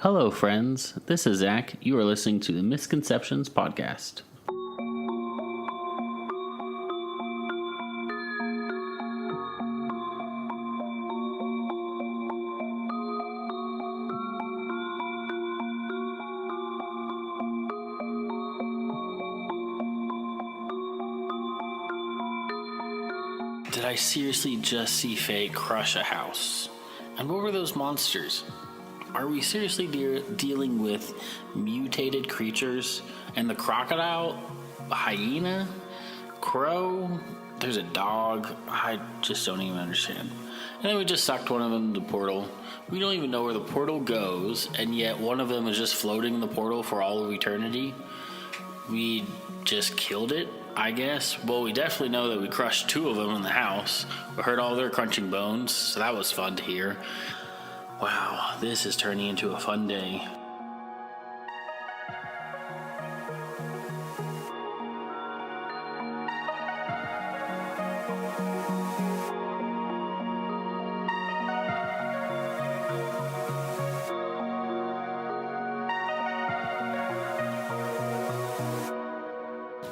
Hello, friends. This is Zach. You are listening to the Misconceptions podcast. Did I seriously just see Fae crush a house? And what were those monsters? Are we seriously dealing with mutated creatures? And the crocodile, hyena, crow, there's a dog. I just don't even understand. And then we just sucked one of them to the portal. We don't even know where the portal goes, and yet one of them is just floating in the portal for all of eternity. We just killed it, I guess. Well, we definitely know that we crushed two of them in the house. We heard all their crunching bones, so that was fun to hear. Wow, this is turning into a fun day.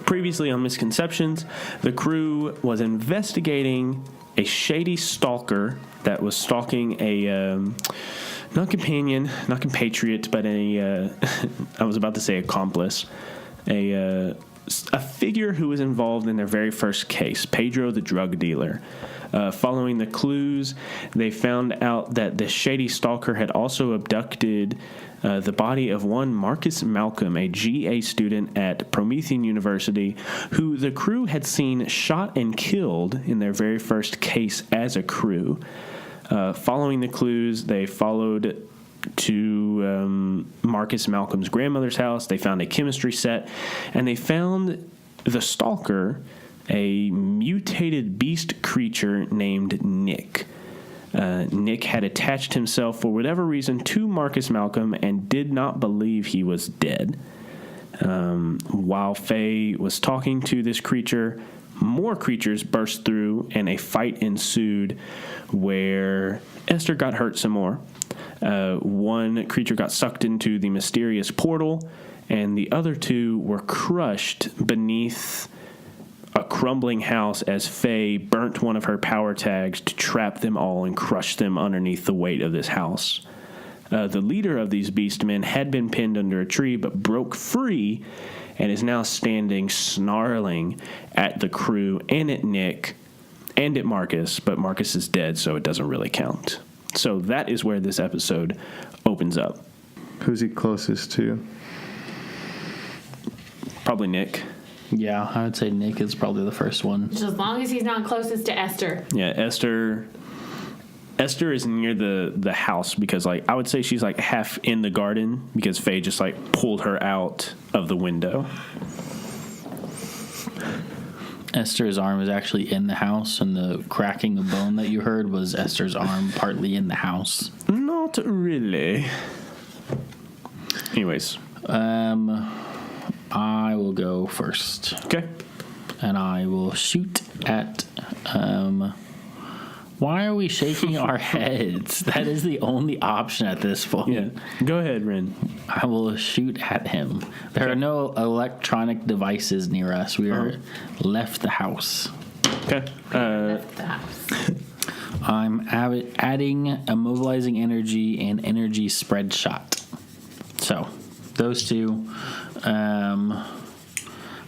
Previously on Misconceptions, the crew was investigating a shady stalker that was stalking a, not companion, not compatriot, but a, I was about to say accomplice, a figure who was involved in their very first case, Pedro the drug dealer. Following the clues, they found out that the shady stalker had also abducted the body of one Marcus Malcolm, a GA student at Promethean University, who the crew had seen shot and killed in their very first case as a crew. Following the clues, they followed to Marcus Malcolm's grandmother's house. They found a chemistry set, and they found the stalker, a mutated beast creature named Nick. Nick had attached himself for whatever reason to Marcus Malcolm and did not believe he was dead. While Faye was talking to this creature, more creatures burst through and a fight ensued where Esther got hurt some more. One creature got sucked into the mysterious portal, and the other two were crushed beneath a crumbling house as Faye burnt one of her power tags to trap them all and crush them underneath the weight of this house. The leader of these beastmen had been pinned under a tree but broke free and is now standing snarling at the crew and at Nick and at Marcus, but Marcus is dead, so it doesn't really count. So that is where this episode opens up. Who's he closest to? Probably Nick. Yeah, I would say Nick is probably the first one. Just as long as he's not closest to Esther. Yeah, Esther is near the house because, like, I would say she's like half in the garden because Faye just like pulled her out of the window. Esther's arm is actually in the house, and the cracking of bone that you heard was Esther's arm partly in the house. Not really. Anyways. I will go first. Okay. And I will shoot at, why are we shaking our heads? That is the only option at this point. Yeah. Go ahead, Ren. I will shoot at him. There are no electronic devices near us. We are left the house. Okay. Left the house. I'm adding immobilizing energy and energy spread shot. So, those two.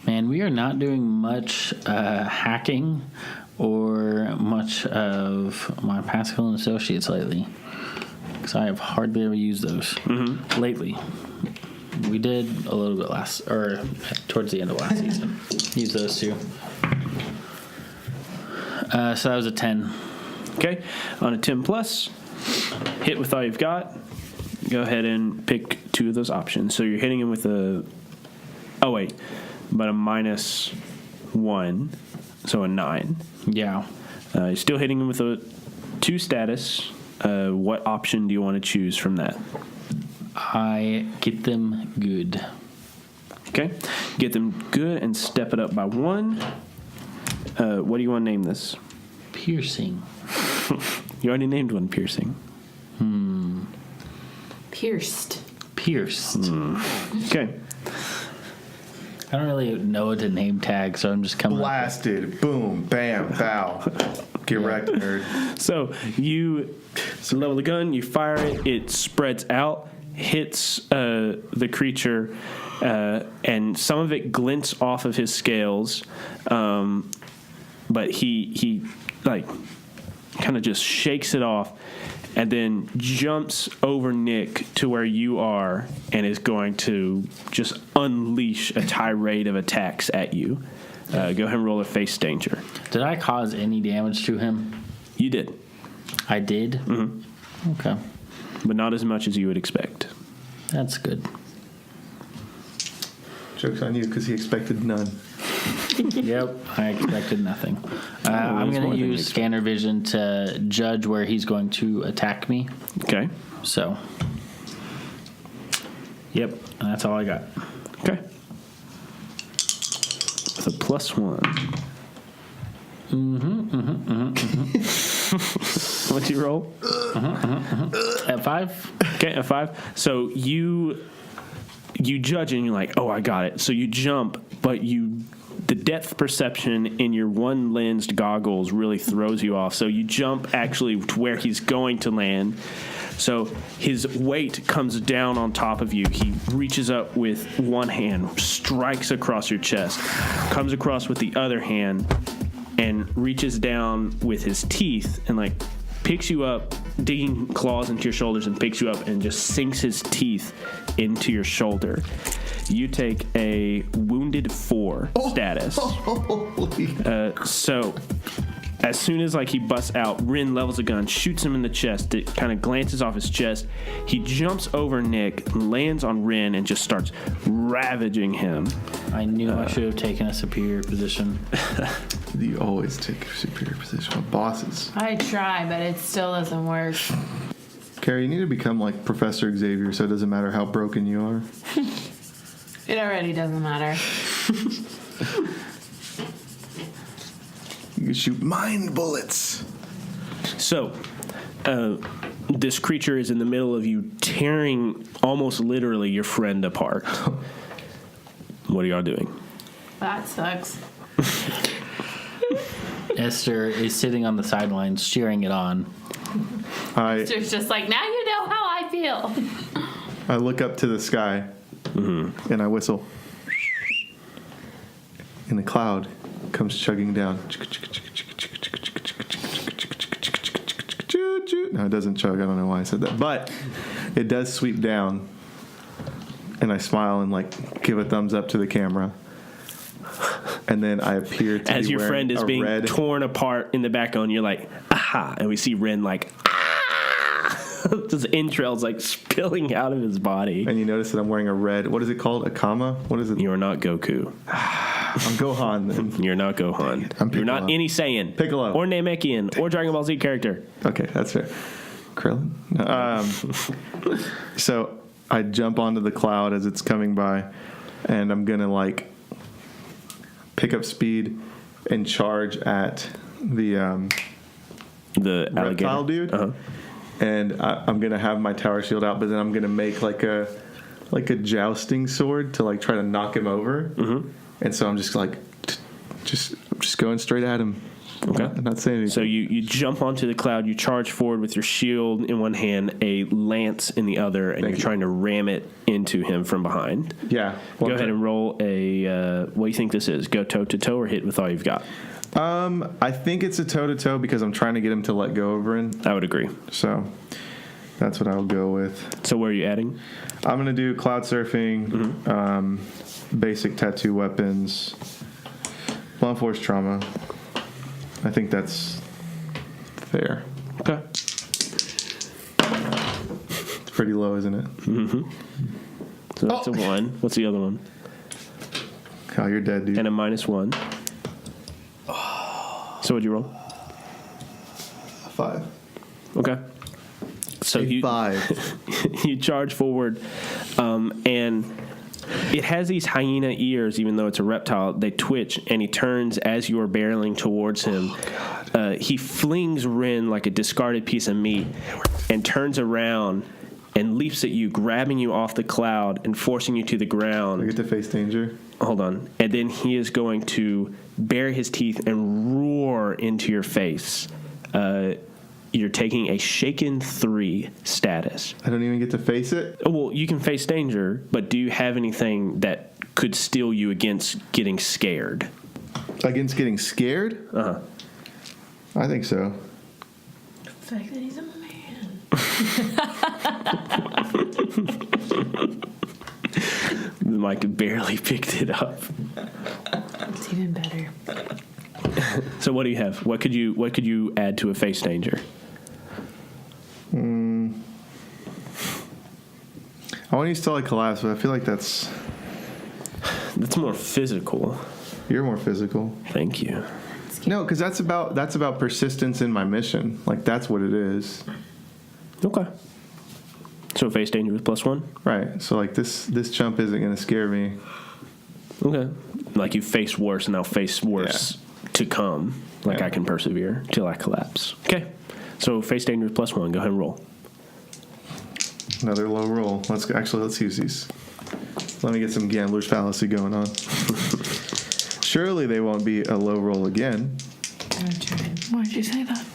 Man, we are not doing much hacking or much of my Pascal and Associates lately, because I have hardly ever used those lately. We did a little bit towards the end of last season. Use those two. So that was a 10. Okay. On a 10 plus, hit with all you've got. Go ahead and pick two of those options. So you're hitting him with a -1, so a 9. Yeah. You're still hitting him with a 2 status. What option do you want to choose from that? I get them good. Okay. Get them good and step it up by 1. What do you want to name this? Piercing. You already named one piercing. Pierced. Pierced. Okay. I don't really know what to name tag, so I'm just coming Blasted. Boom. Bam. Bow. Get wrecked, nerd. So you level the gun, you fire it, it spreads out, hits the creature, and some of it glints off of his scales, but he like kind of just shakes it off and then jumps over Nick to where you are and is going to just unleash a tirade of attacks at you. Go ahead and roll a face danger. Did I cause any damage to him? You did. I did? Mm-hmm. Okay. But not as much as you would expect. That's good. Joke's on you because he expected none. Yep, I expected nothing. I'm going to use scanner vision to judge where he's going to attack me. Okay. So, yep, that's all I got. Okay. With a +1. What'd you roll? At 5? Okay, a 5. So you judge and you're like, oh, I got it. So you jump, but the depth perception in your one-lensed goggles really throws you off. So you jump actually to where he's going to land. So his weight comes down on top of you. He reaches up with one hand, strikes across your chest, comes across with the other hand, and reaches down with his teeth and like picks you up, digging claws into your shoulders, and picks you up and just sinks his teeth into your shoulder. You take a wounded 4 status. So as soon as like he busts out, Ren levels a gun, shoots him in the chest. It kind of glances off his chest. He jumps over Nick, lands on Ren, and just starts ravaging him. I knew I should have taken a superior position. You always take a superior position with bosses. I try, but it still doesn't work. Carrie, you need to become like Professor Xavier so it doesn't matter how broken you are. It already doesn't matter. You can shoot mind bullets. So, this creature is in the middle of you, tearing almost literally your friend apart. What are y'all doing? That sucks. Esther is sitting on the sidelines cheering it on. It's just like, now you know how I feel. I look up to the sky and I whistle. And the cloud comes chugging down. No, it doesn't chug. I don't know why I said that. But it does sweep down. And I smile and like give a thumbs up to the camera. And then I appear to as be your friend is being red... torn apart in the background, you're like, aha. And we see Ren like, his entrails like spilling out of his body. And you notice that I'm wearing a red, what is it called? A kama? What is it? You're not Goku. I'm Gohan then. You're not Gohan. I'm You're not Piccolo. any Saiyan. Piccolo. Or Namekian. Or Dragon Ball Z character. Okay, that's fair. Krillin? No. So I jump onto the cloud as it's coming by, and I'm going to like pick up speed and charge at the alligator reptile dude. Uh-huh. And I'm going to have my tower shield out, but then I'm going to make like a jousting sword to like try to knock him over. Mm-hmm. And so I'm just like, just going straight at him. Okay. I'm not saying anything. So you jump onto the cloud, you charge forward with your shield in one hand, a lance in the other, and you're trying to ram it into him from behind. Yeah. Go ahead and roll a, what do you think this is? Go toe-to-toe or hit with all you've got? I think it's a toe-to-toe because I'm trying to get him to let go of Ren. I would agree. So that's what I'll go with. So where are you adding? I'm going to do cloud surfing, basic tattoo weapons, blunt force trauma. I think that's fair. Okay. It's pretty low, isn't it? Mm-hmm. So that's a 1. What's the other one? Oh, you're dead, dude. And a -1. So what'd you roll? 5. Okay. So you 5. you charge forward, and it has these hyena ears, even though it's a reptile. They twitch, and he turns as you are barreling towards him. He flings Ren like a discarded piece of meat and turns around and leaps at you, grabbing you off the cloud and forcing you to the ground. I get to face danger. Hold on. And then he is going to bare his teeth and roar into your face. You're taking a shaken 3 status. I don't even get to face it? Oh, well, you can face danger, but do you have anything that could steel you against getting scared? Against getting scared? Uh-huh. I think so. The fact that he's a man. Mike barely picked it up. It's even better. So what do you have? What could you add to a face danger? I want to use Stellar Collapse, but I feel like that's more physical. you're more physical. Thank you. No, because that's about persistence in my mission. Like that's what it is. Okay. So face danger with +1? Right. So like this jump isn't going to scare me. Okay. Like you face worse and I'll face worse to come. Like Yeah. I can persevere till I collapse. Okay. So face danger with +1. Go ahead and roll. Another low roll. Let's use these. Let me get some gambler's fallacy going on. Surely they won't be a low roll again. Why'd you say that?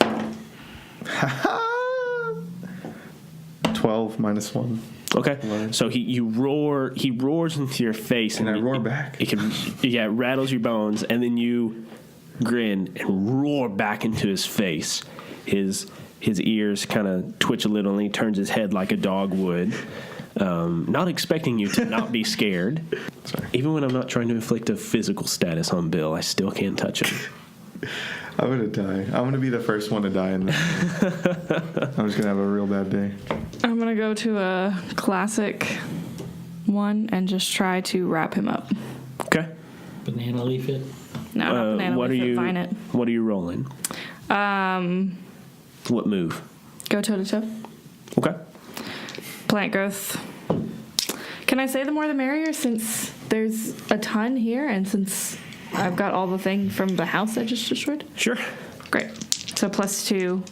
12 minus 1. Okay. So he roars into your face, And I roar back. It rattles your bones, and then you grin and roar back into his face. His ears kind of twitch a little, and he turns his head like a dog would, not expecting you to not be scared. Sorry. Even when I'm not trying to inflict a physical status on Bill, I still can't touch him. I'm going to die. I'm going to be the first one to die in this. I'm just going to have a real bad day. I'm going to go to a classic one and just try to wrap him up. Okay. Banana leaf it. No, not banana what leaf are it, you? vine it. What are you rolling? What move? Go toe to toe. Okay. Plant growth. Can I say the more the merrier since there's a ton here and since I've got all the thing from the house I just destroyed? Sure. Great. So +2.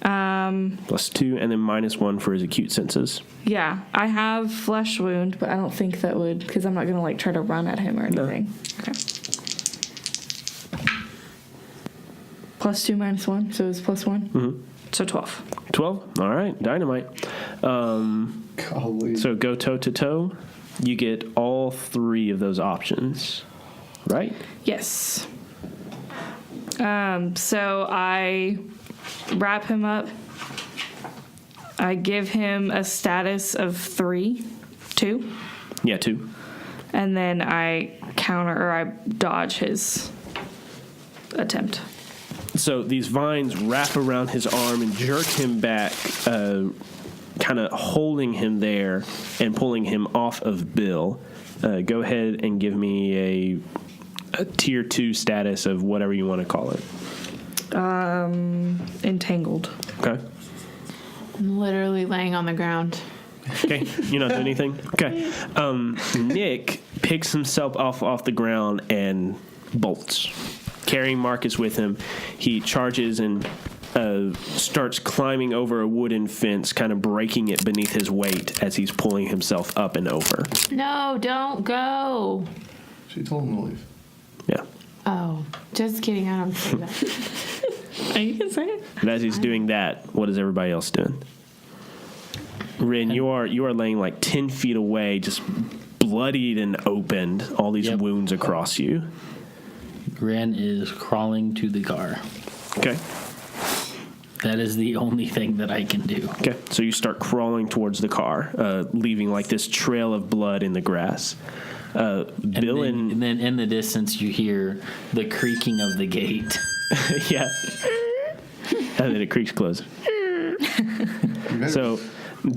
+2, and then -1 for his acute senses. Yeah, I have flesh wound, but I don't think that would, because I'm not going to like try to run at him or anything. Okay. +2 -1, so it's +1. Mm-hmm. So 12. 12. All right. Dynamite. Golly. So go toe to toe. You get all 3 of those options, right? Yes. So I wrap him up. I give him a status of 2, Yeah, 2. and then I dodge his attempt. So these vines wrap around his arm and jerk him back, kind of holding him there and pulling him off of Bill. Go ahead and give me a tier 2 status of whatever you want to call it. Entangled. Okay. I'm literally laying on the ground. Okay. You're not doing anything? Okay. Nick picks himself off the ground and bolts, carrying Marcus with him. He charges and starts climbing over a wooden fence, kind of breaking it beneath his weight as he's pulling himself up and over. No, don't go. She told him to leave. Yeah. Oh, just kidding. I don't say that. You can say it. But as he's doing that, what is everybody else doing? Ren, you are laying like 10 feet away, just bloodied and opened, all these wounds across you. Ren is crawling to the car. Okay. That is the only thing that I can do. Okay. So you start crawling towards the car, leaving like this trail of blood in the grass. Bill And then in the distance, you hear the creaking of the gate. yeah. And then it creaks closed. So,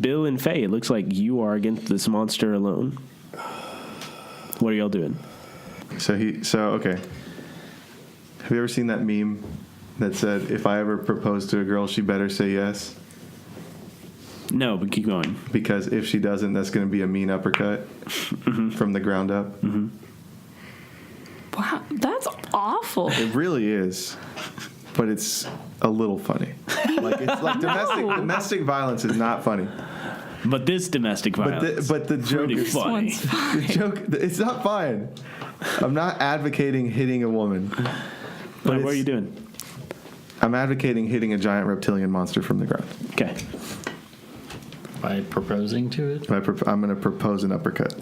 Bill and Faye, it looks like you are against this monster alone. What are y'all doing? Okay. Have you ever seen that meme that said, if I ever propose to a girl, she better say yes? No, but keep going. Because if she doesn't, that's going to be a mean uppercut from the ground up. Mm-hmm. Wow, that's awful. It really is. But it's a little funny. Like it's like domestic violence is not funny. But this domestic violence. But the joke pretty is funny. the joke. It's not fine. I'm not advocating hitting a woman. What are you doing? I'm advocating hitting a giant reptilian monster from the ground. Okay. By proposing to it? I'm going to propose an uppercut.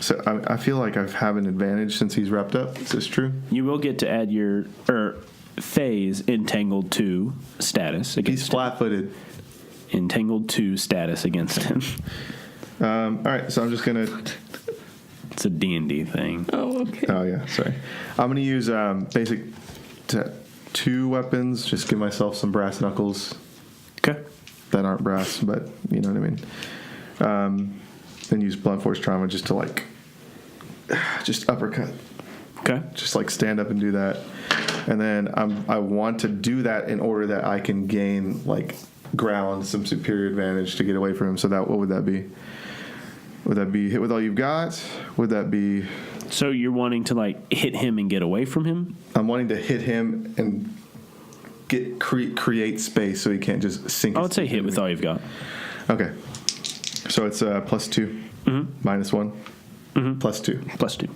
So I feel like I have an advantage since he's wrapped up. Is this true? You will get to add your Fae's Entangled 2 status against He's flat-footed. Entangled 2 status against him. All right, so I'm just going to... It's a D&D thing. Oh, okay. Oh, yeah, sorry. I'm going to use basic 2 weapons, just give myself some brass knuckles. Okay. That aren't brass, but you know what I mean. Then use blunt force trauma just to like, just uppercut. Okay. Just like stand up and do that. And then I want to do that in order that I can gain like ground, some superior advantage to get away from him. So what would that be? Would that be hit with all you've got? Would that be... So you're wanting to like hit him and get away from him? I'm wanting to hit him and create space so he can't just sink. I would say hit with all you've got. Okay. So it's +2, -1, +2. +2.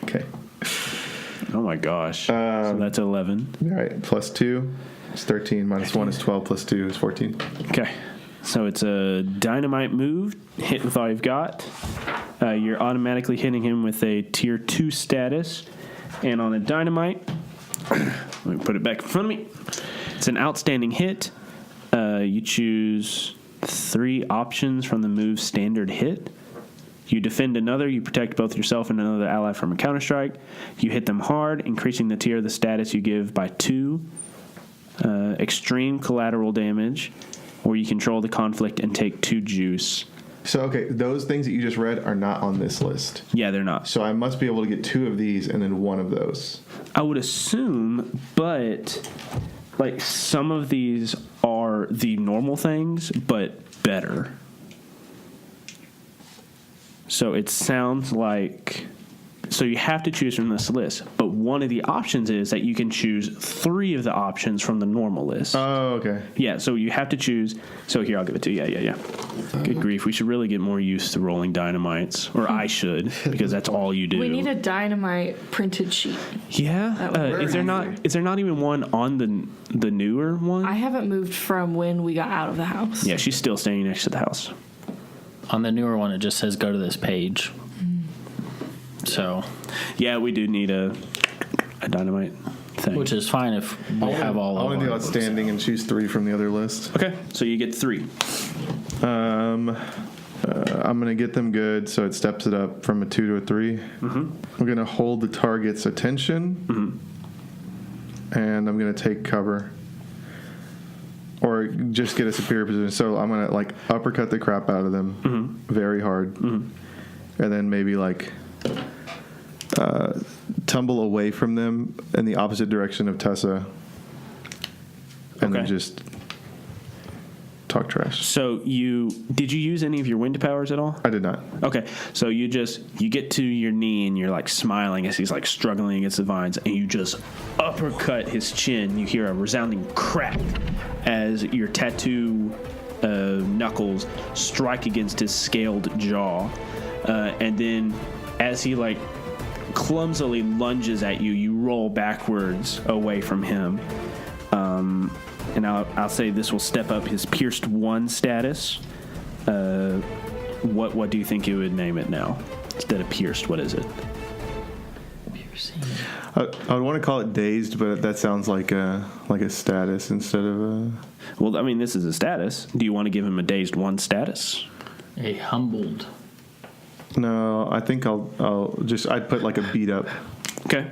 Okay. Oh my gosh. So that's 11. All right. +2 is 13. -1 is 12. +2 is 14. Okay. So it's a dynamite move. Hit with all you've got. You're automatically hitting him with a tier 2 status. And on a dynamite, let me put it back in front of me. It's an outstanding hit. You choose 3 options from the move standard hit. You defend another. You protect both yourself and another ally from a counterstrike. You hit them hard, increasing the tier of the status you give by 2. Extreme collateral damage, or you control the conflict and take 2 juice. So, okay, those things that you just read are not on this list. Yeah, they're not. So I must be able to get 2 of these and then 1 of those. I would assume, but like some of these are the normal things, but better. So it sounds like... So you have to choose from this list, but one of the options is that you can choose 3 of the options from the normal list. Oh, okay. Yeah, so you have to choose. So here, I'll give it to you. Yeah. Good grief. We should really get more used to rolling dynamites. Or I should, because that's all you do. We need a dynamite printed sheet. Yeah? Is there not even one on the newer one? I haven't moved from when we got out of the house. Yeah, she's still staying next to the house. On the newer one, it just says go to this page. So, yeah, we do need a dynamite thing. which is fine if we have all I of want to do our outstanding and choose 3 from the other list. Okay, so you get 3. I'm going to get them good, so it steps it up from a 2 to a 3. Mm-hmm. I'm going to hold the target's attention, and I'm going to take cover. Or just get a superior position. So I'm going to, like, uppercut the crap out of them very hard. And then maybe, like, tumble away from them in the opposite direction of Tessa. And then just talk trash. So did you use any of your wind powers at all? I did not. Okay, so you get to your knee and you're like smiling as he's like struggling against the vines, and you just uppercut his chin. You hear a resounding crack as your tattoo knuckles strike against his scaled jaw, and then as he like clumsily lunges at you, you roll backwards away from him. And I'll say this will step up his pierced 1 status. What do you think you would name it now? Instead of pierced, what is it? Piercing. I would want to call it dazed, but that sounds like a status instead of a... Well, I mean, this is a status. Do you want to give him a dazed 1 status? A humbled. No, I think I'd put like a beat up. Okay.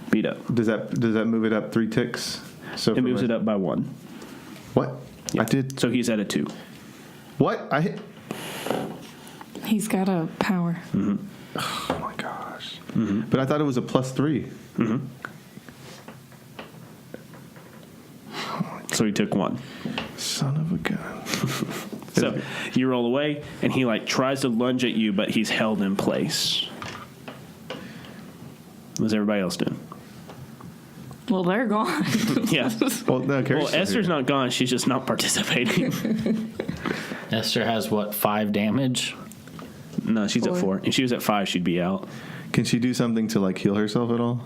Beat up. Does that move it up 3 ticks? So It moves it up by 1. What? Yeah. I did. So he's at a 2. What? I hit. He's got a power. Oh my gosh. But I thought it was a +3. So he took 1. Son of a gun. So you roll away, and he like tries to lunge at you, but he's held in place. What's everybody else doing? Well, they're gone. Yeah. Well, no, Carrie's Well, still Esther's here. not gone. She's just not participating. Esther has what, 5 damage? No, she's at 4. If she was at 5, she'd be out. Can she do something to like heal herself at all?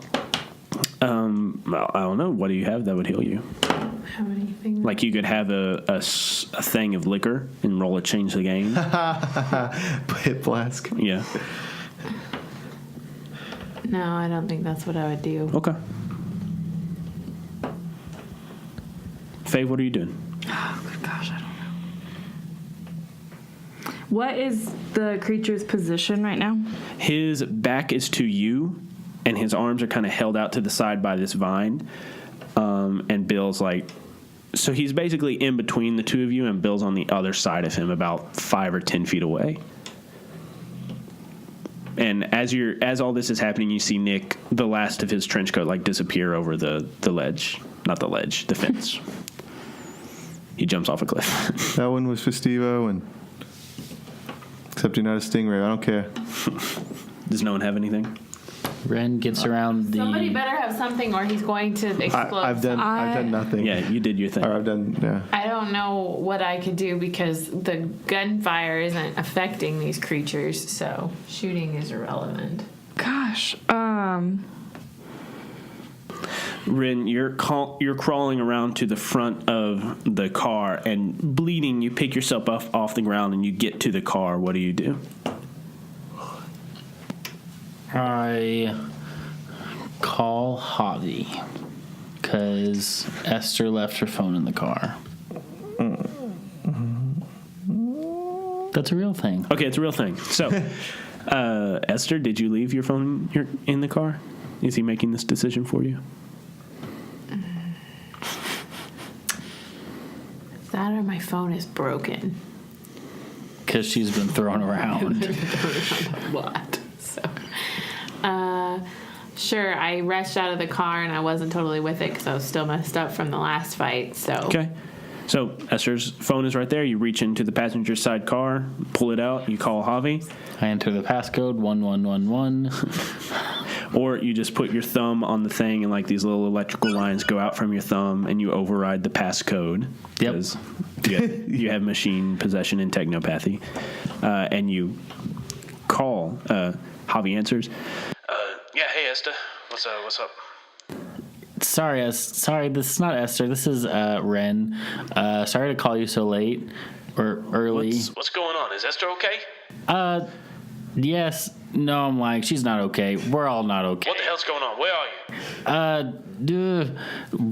Well, I don't know. What do you have that would heal you? How many things? Like you could have a thing of liquor and roll a change the game. Hit flask. Yeah. No, I don't think that's what I would do. Okay. Faye, what are you doing? Oh, good gosh, I don't know. What is the creature's position right now? His back is to you, and his arms are kind of held out to the side by this vine. And Bill's like, so he's basically in between the two of you, and Bill's on the other side of him, about 5 or 10 feet away. And as all this is happening, you see Nick, the last of his trench coat, like disappear over the ledge, not the ledge, the fence. He jumps off a cliff. That one was Festivo, and except you're not a stingray. I don't care. Does no one have anything? Ren gets around the... Somebody better have something or he's going to explode. I've done nothing. Yeah, you did your thing. Or I've done, yeah. I don't know what I could do because the gunfire isn't affecting these creatures, so shooting is irrelevant. Gosh, Ren, you're crawling around to the front of the car and bleeding. You pick yourself off the ground and you get to the car. What do you do? I call Javi because Esther left her phone in the car. That's a real thing. Okay, it's a real thing. So, Esther, did you leave your phone in the car? Is he making this decision for you? That or my phone is broken. Because she's been thrown around. What? So, sure, I rushed out of the car and I wasn't totally with it because I was still messed up from the last fight, so. Okay. So, Esther's phone is right there. You reach into the passenger side car, pull it out, you call Javi. I enter the passcode 1111. Or you just put your thumb on the thing and like these little electrical lines go out from your thumb and you override the passcode. Yep. Because you have machine possession and technopathy. And you call. Javi answers. Yeah, hey Esther. What's up? Sorry, this is not Esther. This is Ren. Sorry to call you so late or early. What's going on? Is Esther okay? Yes. No, I'm lying. She's not okay. We're all not okay. What the hell's going on? Where are you?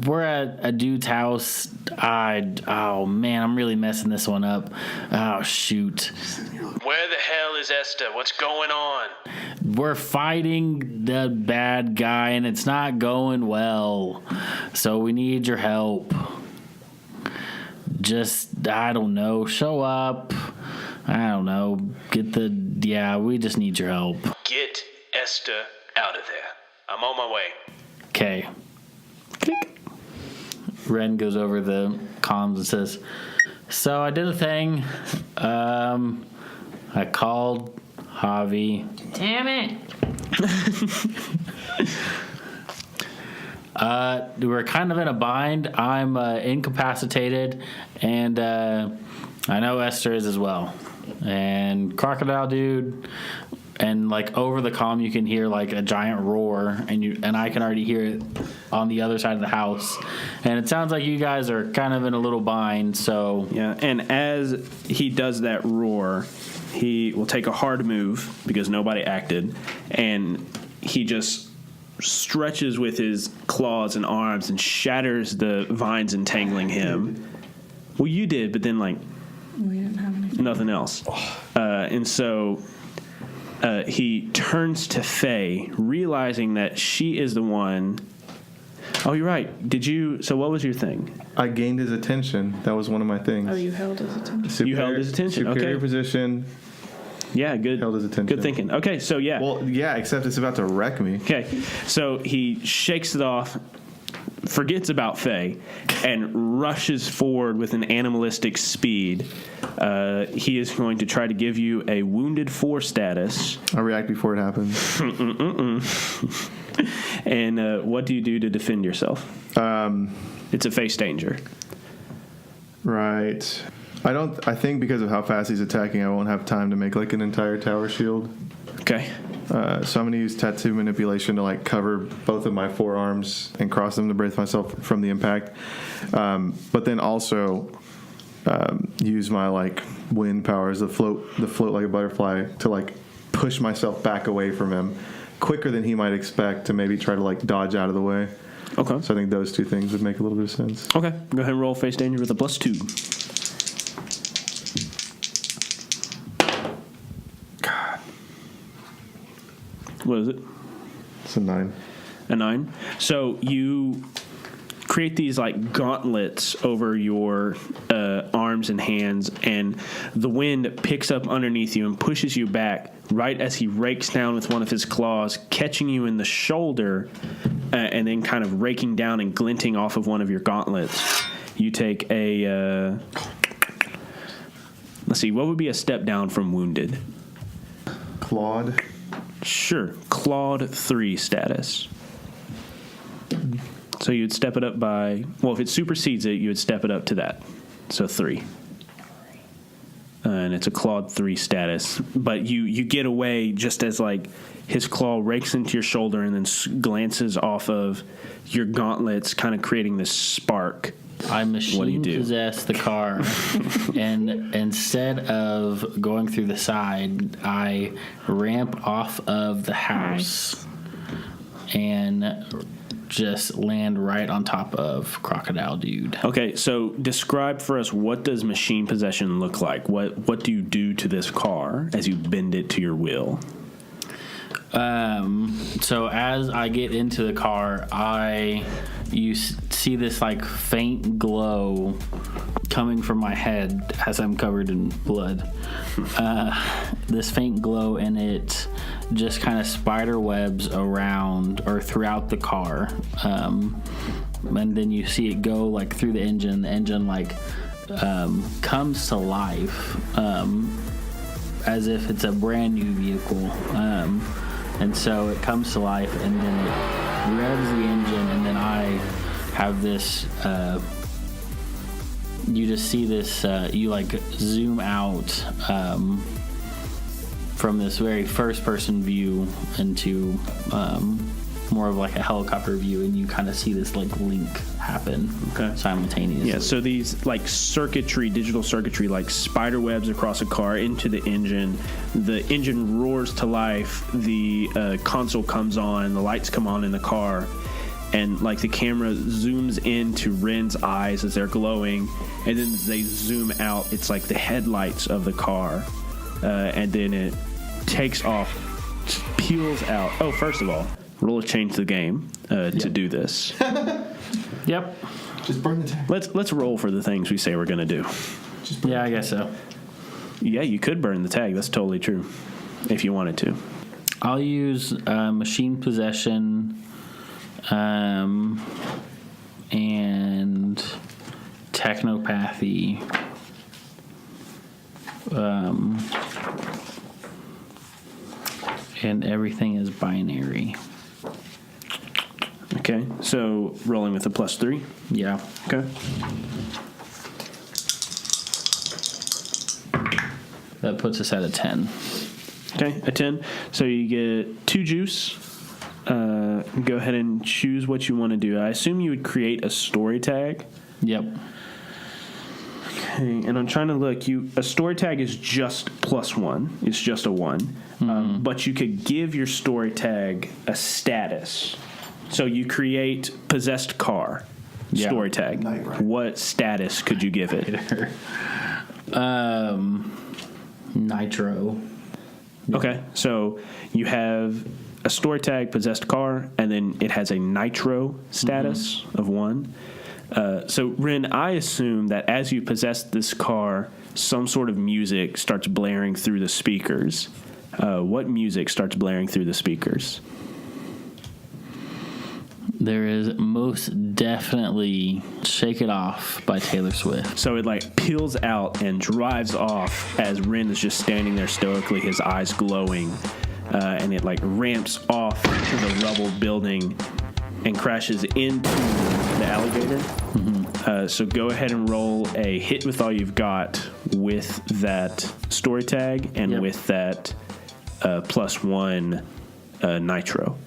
We're at a dude's house. Oh man, I'm really messing this one up. Oh shoot. Where the hell is Esther? What's going on? We're fighting the bad guy and it's not going well. So we need your help. Just, I don't know, show up. I don't know. We just need your help. Get Esther out of there. I'm on my way. Okay. Click. Ren goes over the comms and says, so I did a thing. I called Javi. Damn it. We're kind of in a bind. I'm incapacitated, and I know Esther is as well. And Crocodile Dude, and like over the comm you can hear like a giant roar, and I can already hear it on the other side of the house. And it sounds like you guys are kind of in a little bind. So Yeah, and as he does that roar, he will take a hard move because nobody acted, and he just stretches with his claws and arms and shatters the vines entangling him. Well, you did, but then like we didn't have anything. nothing else. And so he turns to Faye, realizing that she is the one. Oh, you're right. So what was your thing? I gained his attention. That was one of my things. Oh, you held his attention. You held his attention, Superior okay. position. Yeah, good. Held his attention. Good thinking. Okay, so yeah. Well, yeah, except it's about to wreck me. Okay, so he shakes it off, forgets about Faye, and rushes forward with an animalistic speed. He is going to try to give you a wounded 4 status. I'll react before it happens. And what do you do to defend yourself? It's a face danger. Right. I think because of how fast he's attacking, I won't have time to make like an entire tower shield. Okay. So I'm going to use tattoo manipulation to like cover both of my forearms and cross them to brace myself from the impact. But then also use my like wind powers, the float like a butterfly, to like push myself back away from him quicker than he might expect, to maybe try to like dodge out of the way. Okay. So I think those two things would make a little bit of sense. Okay. Go ahead and roll face danger with a +2. God. What is it? It's a 9. A 9. So you create these like gauntlets over your arms and hands, and the wind picks up underneath you and pushes you back right as he rakes down with one of his claws, catching you in the shoulder, and then kind of raking down and glinting off of one of your gauntlets. You take a let's see, what would be a step down from wounded? Clawed. Sure, clawed 3 status. So you'd step it up by, well, if it supersedes it, you would step it up to that. So 3. And it's a clawed 3 status. But you get away just as, like, his claw rakes into your shoulder and then glances off of your gauntlets, kind of creating this spark. I What do you machine do? possess the car, and instead of going through the side, I ramp off of the house and just land right on top of Crocodile Dude. Okay, so describe for us, what does machine possession look like? What do you do to this car as you bend it to your will? So as I get into the car, you see this like faint glow coming from my head as I'm covered in blood. This faint glow, and it just kind of spider webs around or throughout the car. And then you see it go like through the engine. The engine like comes to life as if it's a brand new vehicle. And so it comes to life, and then it revs the engine, and then I have this, you just see this, you like zoom out from this very first person view into more of like a helicopter view, and you kind of see this like link happen simultaneously. Yeah, so these like digital circuitry, like spider webs across a car into the engine. The engine roars to life. The console comes on. The lights come on in the car, and like the camera zooms into Ren's eyes as they're glowing, and then they zoom out. It's like the headlights of the car, and then it takes off, peels out. Oh, first of all, roll a change the game to do this. Yep. Just burn the tag. Let's roll for the things we say we're gonna do. Yeah, I guess so. Yeah, you could burn the tag. That's totally true, if you wanted to. I'll use machine possession and technopathy. And everything is binary. Okay, so rolling with a +3. Yeah. Okay. That puts us at a 10. Okay, a 10. So you get 2 juice. Go ahead and choose what you want to do. I assume you would create a story tag. Yep. Okay, and I'm trying to look. A story tag is just +1. It's just a 1. But you could give your story tag a status. So you create possessed car story tag. What status could you give it? Nitro. Okay, so you have a story tag possessed car, and then it has a nitro status of 1. So Ren, I assume that as you possess this car, some sort of music starts blaring through the speakers. What music starts blaring through the speakers? There is most definitely Shake It Off by Taylor Swift. So it like peels out and drives off as Ren is just standing there stoically, his eyes glowing. and it like ramps off to the rubble building and crashes into the alligator. So go ahead and roll a hit with all you've got with that story tag and with that +1 nitro.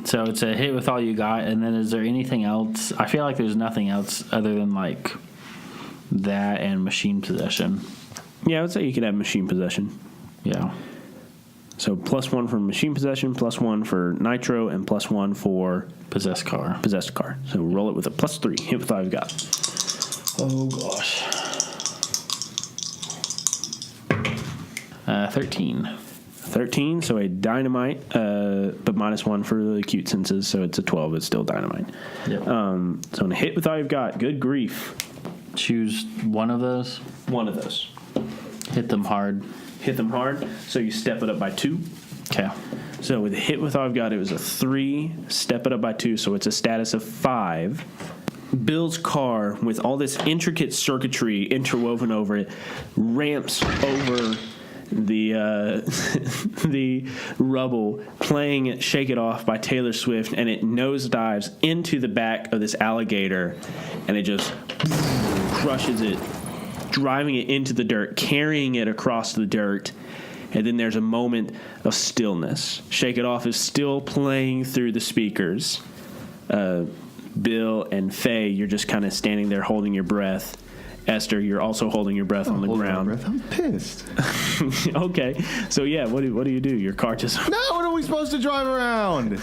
So it's a hit with all you got, and then is there anything else? I feel like there's nothing else other than like that and machine possession. Yeah, I would say you could have machine possession. Yeah. So +1 for machine possession, +1 for nitro, and +1 for Possessed car. possessed car. So roll it with a +3. Hit with all you've got. Oh gosh. 13. 13, so a dynamite, but -1 for the acute senses, so it's a 12. It's still dynamite. Yep. So in a hit with all you've got, good grief. Choose one of those. One of those. Hit them hard. Hit them hard, so you step it up by 2. Okay. So with a hit with all I've got, it was a 3. Step it up by 2, so it's a status of 5. Bill's car, with all this intricate circuitry interwoven over it, ramps over the the rubble, playing "Shake It Off" by Taylor Swift, and it nosedives into the back of this alligator, and it just crushes it, driving it into the dirt, carrying it across the dirt. And then there's a moment of stillness. Shake It Off is still playing through the speakers. Bill and Faye, you're just kind of standing there holding your breath. Esther, you're also holding your breath on the ground. I'm pissed. Okay. So, yeah, what do you do? Your car just... No, what are we supposed to drive around?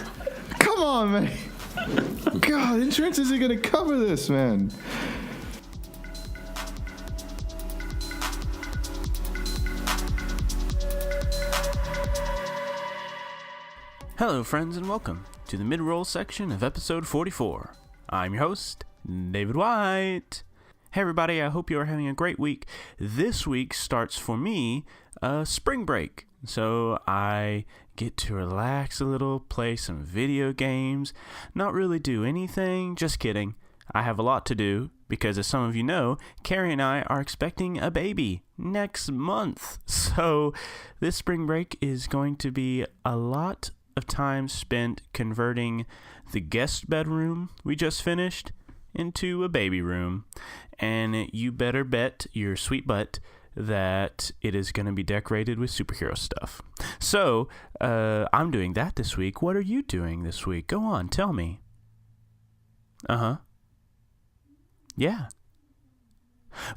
Come on, man. God, insurance isn't going to cover this, man. Hello, friends, and welcome to the mid-roll section of episode 44. I'm your host, David White. Hey, everybody, I hope you are having a great week. This week starts for me spring break, so I get to relax a little, play some video games, not really do anything. Just kidding. I have a lot to do because, as some of you know, Carrie and I are expecting a baby next month. So this spring break is going to be a lot of time spent converting the guest bedroom we just finished into a baby room. And you better bet your sweet butt that it is going to be decorated with superhero stuff. So, I'm doing that this week. What are you doing this week? Go on, tell me. Uh-huh. Yeah.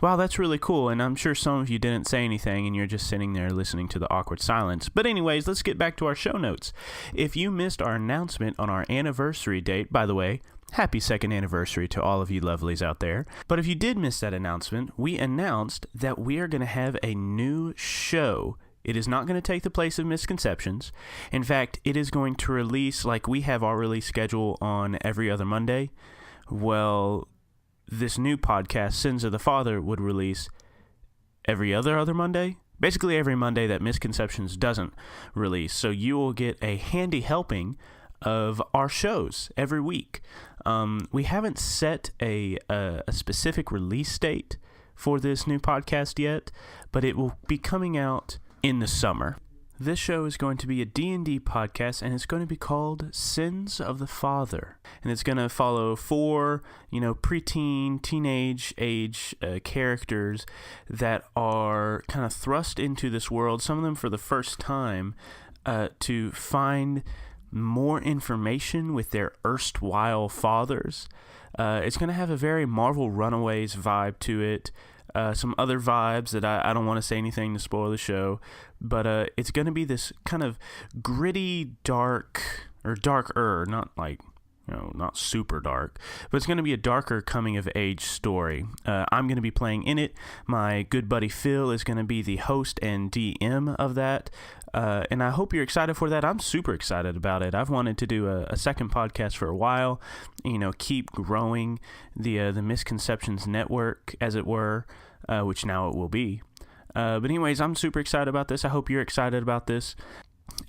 Wow, that's really cool, and I'm sure some of you didn't say anything and you're just sitting there listening to the awkward silence. But anyways, let's get back to our show notes. If you missed our announcement on our anniversary date, by the way, happy second anniversary to all of you lovelies out there. But if you did miss that announcement, we announced that we are going to have a new show. It is not going to take the place of Mistconceptions. In fact, it is going to release like we have our release schedule on every other Monday. Well, this new podcast, Sins of the Father, would release every other Monday. Basically every Monday that Mistconceptions doesn't release. So you will get a handy helping of our shows every week. We haven't set a specific release date for this new podcast yet, but it will be coming out in the summer. This show is going to be a D&D podcast, and it's going to be called Sins of the Father. And it's going to follow 4, preteen, teenage age characters that are kind of thrust into this world, some of them for the first time, to find more information with their erstwhile fathers. It's going to have a very Marvel Runaways vibe to it. Some other vibes that I don't want to say anything to spoil the show, but it's going to be this kind of gritty, dark, or darker, not like, not super dark, but it's going to be a darker coming-of-age story. I'm going to be playing in it. My good buddy Phil is going to be the host and DM of that, and I hope you're excited for that. I'm super excited about it. I've wanted to do a second podcast for a while, keep growing the Mistconceptions network, as it were, which now it will be. But anyways, I'm super excited about this. I hope you're excited about this.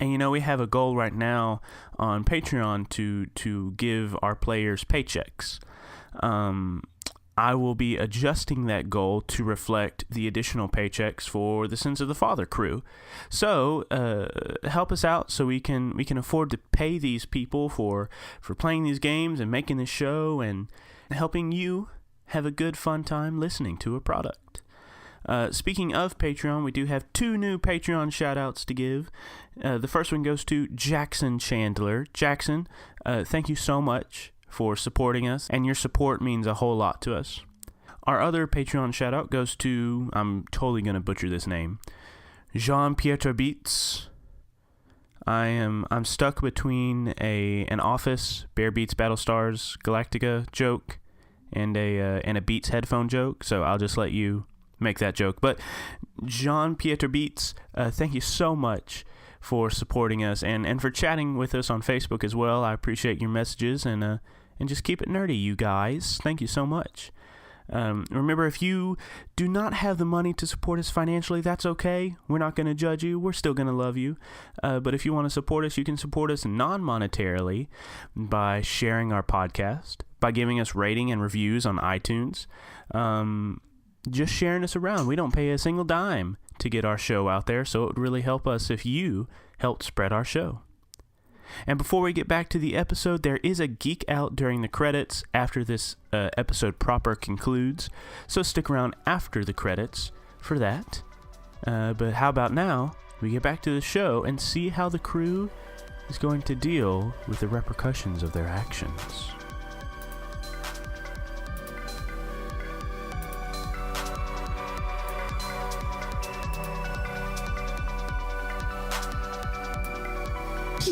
And we have a goal right now on Patreon to give our players paychecks. I will be adjusting that goal to reflect the additional paychecks for the Sins of the Father crew. So help us out so we can afford to pay these people for playing these games and making this show and helping you have a good fun time listening to a product. Speaking of Patreon, we do have 2 new Patreon shout-outs to give. The first one goes to Jackson Chandler. Jackson, thank you so much for supporting us, and your support means a whole lot to us. Our other Patreon shout-out goes to, I'm totally going to butcher this name, Jean-Pierre Beats. I'm stuck between an Office, Bear Beats Battlestars Galactica joke and a Beats headphone joke, so I'll just let you make that joke. But Jean-Pierre Beats, thank you so much for supporting us and for chatting with us on Facebook as well. I appreciate your messages and just keep it nerdy, you guys. Thank you so much. Remember, if you do not have the money to support us financially, that's okay. We're not going to judge you. We're still going to love you. But if you want to support us, you can support us non-monetarily by sharing our podcast, by giving us rating and reviews on iTunes, just sharing us around. We don't pay a single dime to get our show out there, so it would really help us if you helped spread our show. And before we get back to the episode, there is a geek out during the credits after this episode proper concludes, so stick around after the credits for that. But how about now we get back to the show and see how the crew is going to deal with the repercussions of their actions.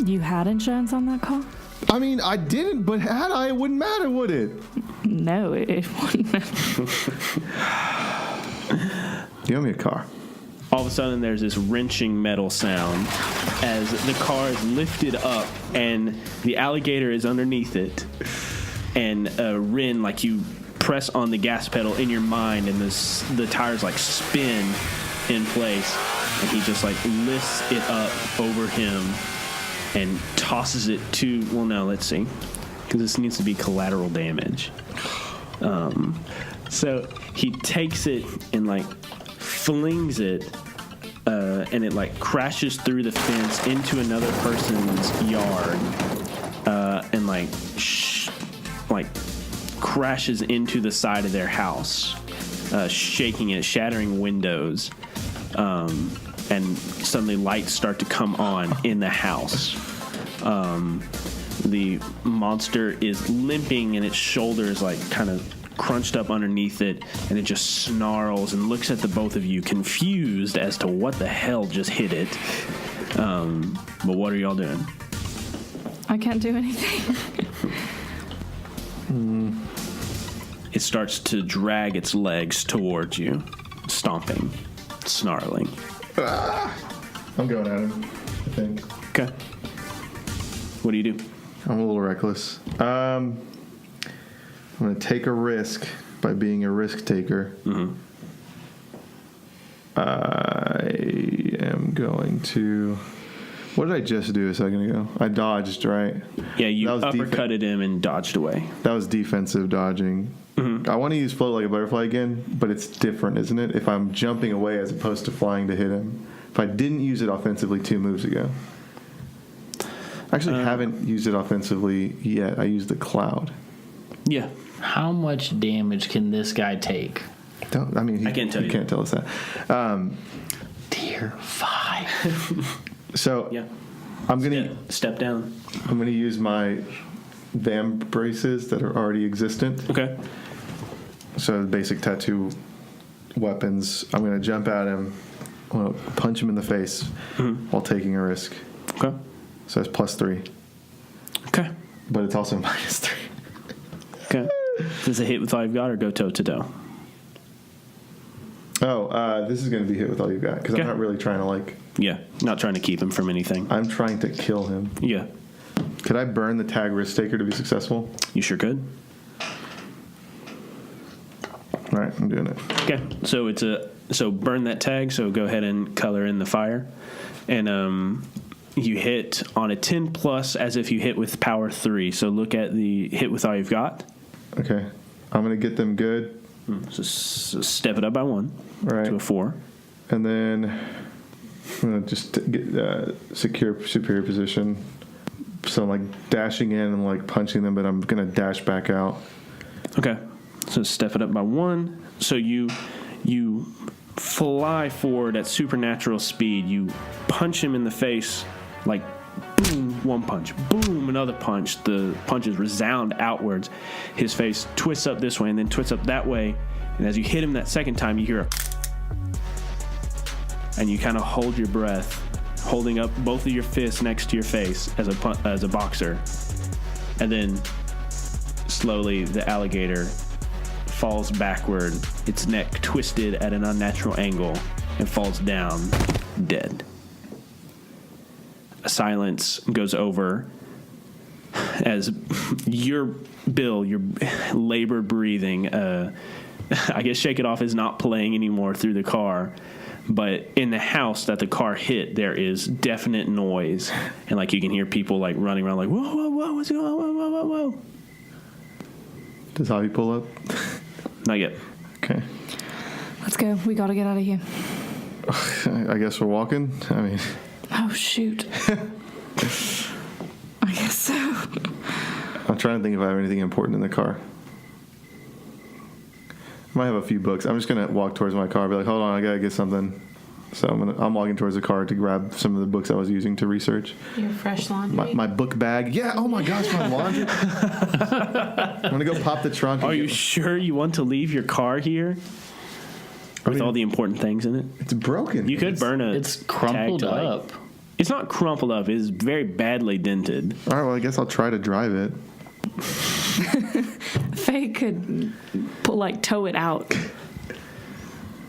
You had insurance on that car? I mean, I didn't, but had I, it wouldn't matter, would it? No, it wouldn't. You owe me a car. All of a sudden, there's this wrenching metal sound as the car is lifted up and the alligator is underneath it. And Ren, like, you press on the gas pedal in your mind and the tires, like, spin in place. And he just, like, lifts it up over him and tosses it to, well, no, let's see, because this needs to be collateral damage. So he takes it and, like, flings it, and it, like, crashes through the fence into another person's yard, and, like, crashes into the side of their house, shaking it, shattering windows, and suddenly lights start to come on in the house. The monster is limping and its shoulders, like, kind of crunched up underneath it, and it just snarls and looks at the both of you, confused as to what the hell just hit it. But what are y'all doing? I can't do anything. It starts to drag its legs towards you, stomping, snarling. I'm going at him, I think. Okay. What do you do? I'm a little reckless. I'm going to take a risk by being a risk taker. Mm-hmm. I am going to... What did I just do a second ago? I dodged, right? Yeah, you uppercutted him and dodged away. That was defensive dodging. Mm-hmm. I want to use float like a butterfly again, but it's different, isn't it? If I'm jumping away as opposed to flying to hit him. If I didn't use it offensively 2 moves ago. I actually haven't used it offensively yet. I used the cloud. Yeah. How much damage can this guy take? I can't tell you. He can't tell us that. Tier 5. So yeah. I'm gonna step down. I'm gonna use my Vam braces that are already existent. Okay. So basic tattoo weapons. I'm gonna jump at him. I'm gonna punch him in the face while taking a risk. Okay. So it's +3. Okay. But it's also -3. Okay. Does it hit with all you've got or go toe to toe? Oh, this is going to be hit with all you've got because I'm not really trying to Yeah, not trying to keep him from anything. I'm trying to kill him. Yeah. Could I burn the tag risk taker to be successful? You sure could. All right, I'm doing it. Okay, so burn that tag. So go ahead and color in the fire, and you hit on a 10+ as if you hit with power 3. So look at the hit with all you've got. Okay. I'm going to get them good. So step it up by 1 Right. to a 4. And then I'm going to just get superior position. So I'm like dashing in and like punching them, but I'm going to dash back out. Okay. So step it up by 1. So you fly forward at supernatural speed. You punch him in the face, like boom, one punch, boom, another punch. The punches resound outwards. His face twists up this way and then twists up that way. And as you hit him that second time, you hear a and you kind of hold your breath, holding up both of your fists next to your face as a boxer. And then slowly the alligator falls backward, its neck twisted at an unnatural angle, and falls down dead. A silence goes over as your labored breathing, I guess Shake It Off is not playing anymore through the car, but in the house that the car hit, there is definite noise, and like you can hear people like running around like, whoa, whoa, whoa, what's going on, whoa, whoa, whoa, whoa. Does Javi pull up? Not yet. Okay. Let's go. We got to get out of here. I guess we're walking. I mean... Oh, shoot. I guess so. I'm trying to think if I have anything important in the car. I might have a few books. I'm just gonna walk towards my car and be like, hold on, I gotta get something. So I'm walking towards the car to grab some of the books I was using to research. Your fresh laundry. My book bag. Yeah, oh my gosh, my laundry. I'm gonna go pop the trunk. Are you sure you want to leave your car here? With all the important things in it? It's broken. You could burn It's crumpled tag to, like- up. It's not crumpled up. It's very badly dented. All right, well, I guess I'll try to drive it. Faye could tow it out.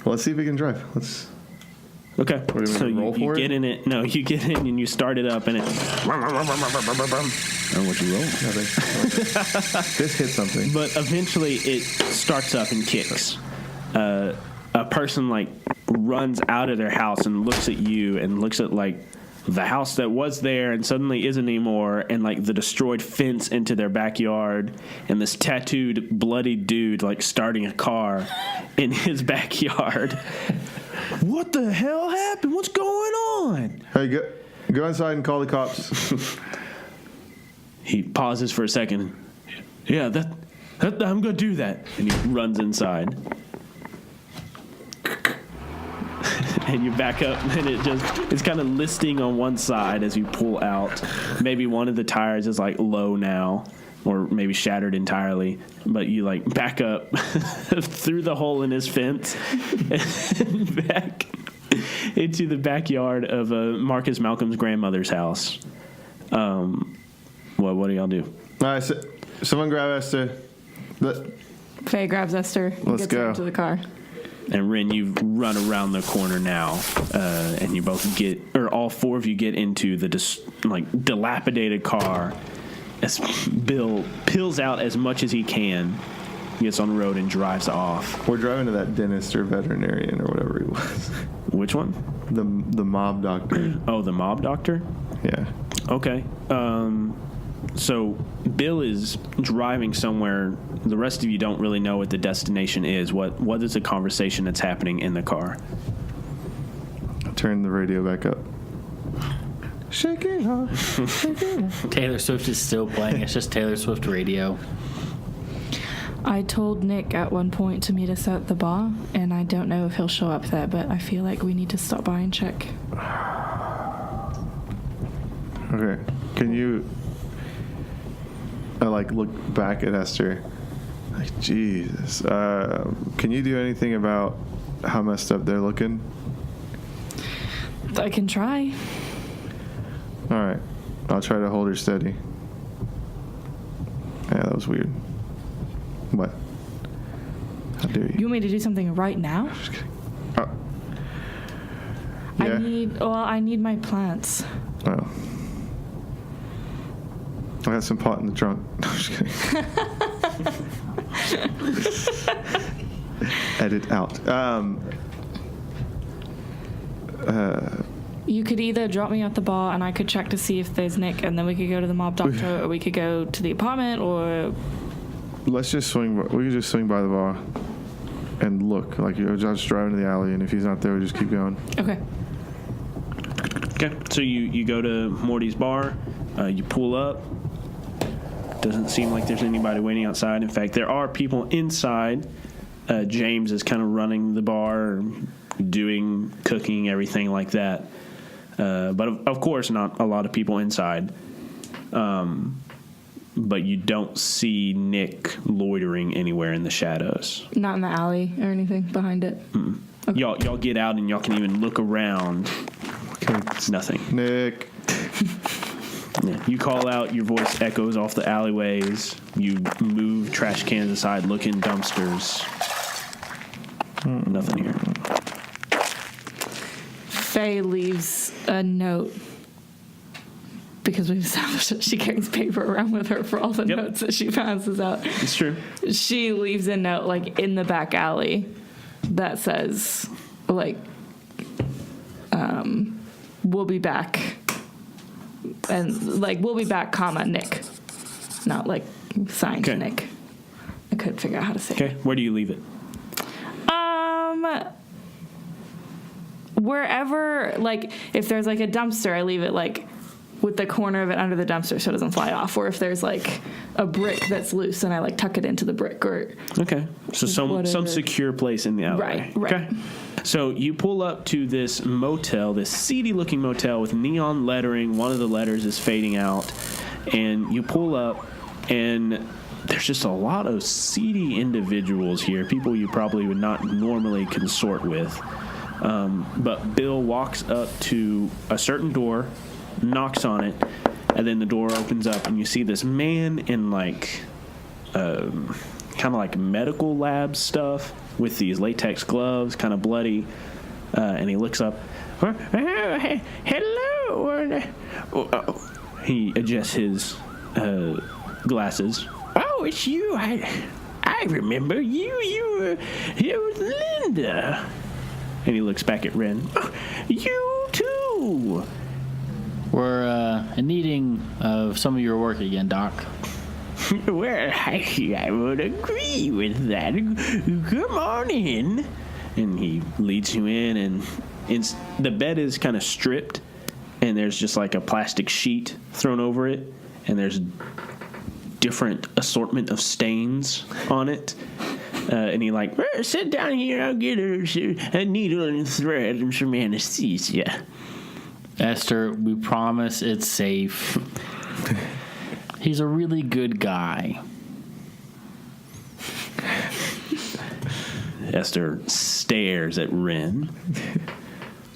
Well, let's see if we can drive. Let's. Okay. do we So roll you for it? get in it. No, you get in and you start it up and it. Oh, what you roll? Nothing. This hit something. But eventually it starts up and kicks. A person runs out of their house and looks at you and looks at the house that was there and suddenly isn't anymore, and the destroyed fence into their backyard, and this tattooed bloody dude starting a car in his backyard. What the hell happened? What's going on? Hey, go inside and call the cops. He pauses for a second. Yeah, that I'm gonna do that, and he runs inside. And you back up, and it's kind of listing on one side as you pull out. Maybe one of the tires is low now, or maybe shattered entirely. But you back up through the hole in his fence and back into the backyard of Marcus Malcolm's grandmother's house. What do y'all do? All right, someone grab Esther. Faye grabs Esther and Let's gets her go. into the car. And Ren, you run around the corner now, and you both all four of you get into the dilapidated car as Bill peels out as much as he can, gets on the road and drives off. We're driving to that dentist or veterinarian or whatever he was. Which one? The mob doctor. Oh, the mob doctor? Yeah. Okay. So Bill is driving somewhere. The rest of you don't really know what the destination is. What is the conversation that's happening in the car? Turn the radio back up. Shake it off. Shake it off. Taylor Swift is still playing. It's just Taylor Swift radio. I told Nick at one point to meet us at the bar, and I don't know if he'll show up there, but I feel like we need to stop by and check. Okay. Can you look back at Esther? Jesus. Can you do anything about how messed up they're looking? I can try. All right. I'll try to hold her steady. Yeah, that was weird. What? How dare you? You want me to do something right now? Just kidding. Oh. Yeah. I need my plants. Oh. I got some pot in the trunk. No, I'm just kidding. Edit out. You could either drop me at the bar and I could check to see if there's Nick, and then we could go to the mob doctor, or we could go to the apartment, or let's just swing. We can just swing by the bar and look. Like you're just driving to the alley, and if he's not there, we just keep going. Okay. Okay, so you go to Morty's bar, you pull up. Doesn't seem like there's anybody waiting outside. In fact, there are people inside. James is kind of running the bar, doing cooking, everything like that. But of course, not a lot of people inside. But you don't see Nick loitering anywhere in the shadows. Not in the alley or anything behind it. Okay. Y'all get out and y'all can even look around. Nothing. Nick. Yeah. You call out, your voice echoes off the alleyways. You move trash cans aside, look in dumpsters. Nothing here. Faye leaves a note because we've established that she carries paper around with her for all the notes that she passes out. It's true. She leaves a note like in the back alley that says like we'll be back, and like we'll be back, comma Nick, not like signed Nick. I couldn't figure out how to say it. Where do you leave it? Wherever, like if there's like a dumpster, I leave it like with the corner of it under the dumpster so it doesn't fly off. Or if there's like a brick that's loose, and I like tuck it into the brick. Or so some secure place in the alleyway. Right. Okay. So you pull up to this motel, this seedy-looking motel with neon lettering. One of the letters is fading out, and you pull up, and there's just a lot of seedy individuals here, people you probably would not normally consort with. But Bill walks up to a certain door, knocks on it, and then the door opens up, and you see this man in like kind of like medical lab stuff with these latex gloves, kind of bloody, and he looks up. Hello. He adjusts his glasses. Oh, it's you. I remember you. You was Linda. And he looks back at Ren. Oh, you too. We're in needing of some of your work again, Doc. Well, I would agree with that. Come on in. And he leads you in, and the bed is kind of stripped, and there's just like a plastic sheet thrown over it, and there's different assortment of stains on it. And he like, sit down here, I'll get a needle and thread and some anesthesia. Esther, we promise it's safe. He's a really good guy. Esther stares at Ren.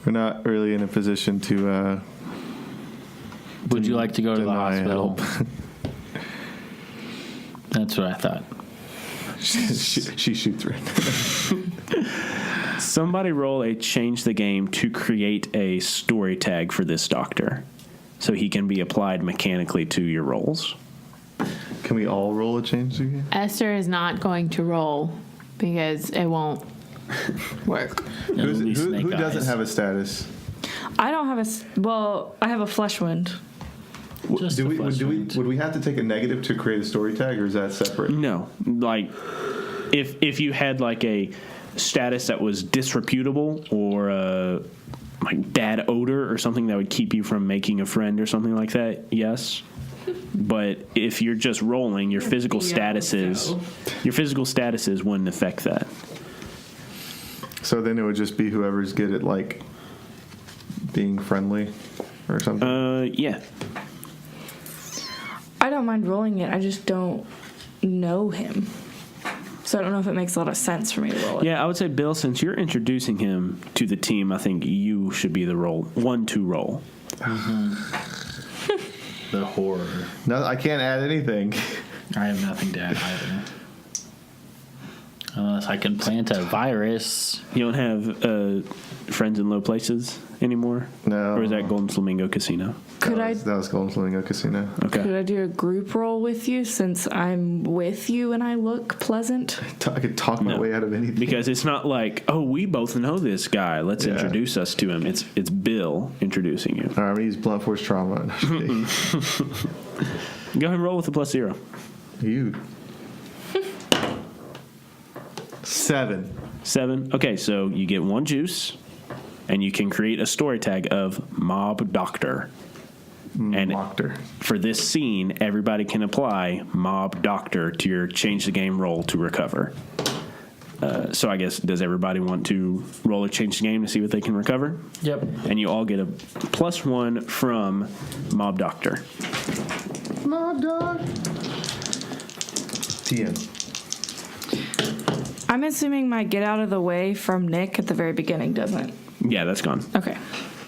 We're not really in a position to. Would you like to go to the hospital? Help. That's what I thought. She shoots Ren. Somebody roll a change the game to create a story tag for this doctor, so he can be applied mechanically to your rolls. Can we all roll a change the game? Esther is not going to roll because it won't work. Who doesn't have a status? I don't have I have a flesh wound. Just Would we have to take a negative to create a story tag, or is that separate? No, like if you had like a status that was disreputable or like bad odor or something that would keep you from making a friend or something like that, yes. But if you're just rolling, your physical statuses wouldn't affect that. So then it would just be whoever's good at like being friendly or something. Yeah. I don't mind rolling it. I just don't know him. So I don't know if it makes a lot of sense for me to roll it. Yeah, I would say, Bill, since you're introducing him to the team, I think you should be the one to roll. Mm-hmm. The horror. No, I can't add anything. I have nothing to add either. Unless I can plant a virus. You don't have friends in low places anymore? No. Or is that Golden Flamingo Casino? That was Golden Flamingo Casino. Okay. Could I do a group roll with you since I'm with you and I look pleasant? I could talk my way out of anything. Because it's not like, oh, we both know this guy. Let's introduce us to him. It's Bill introducing you. All right, I'm going to use blunt force trauma. Go ahead and roll with a +0. You. 7. 7. Okay, so you get 1 juice, and you can create a story tag of Mob Doctor. And Doctor. for this scene, everybody can apply Mob Doctor to your change the game roll to recover. So I guess, does everybody want to roll or change the game to see what they can recover? Yep. And you all get a +1 from Mob Doctor. Mob Dog. TM. I'm assuming my get out of the way from Nick at the very beginning doesn't. Yeah, that's gone. Okay.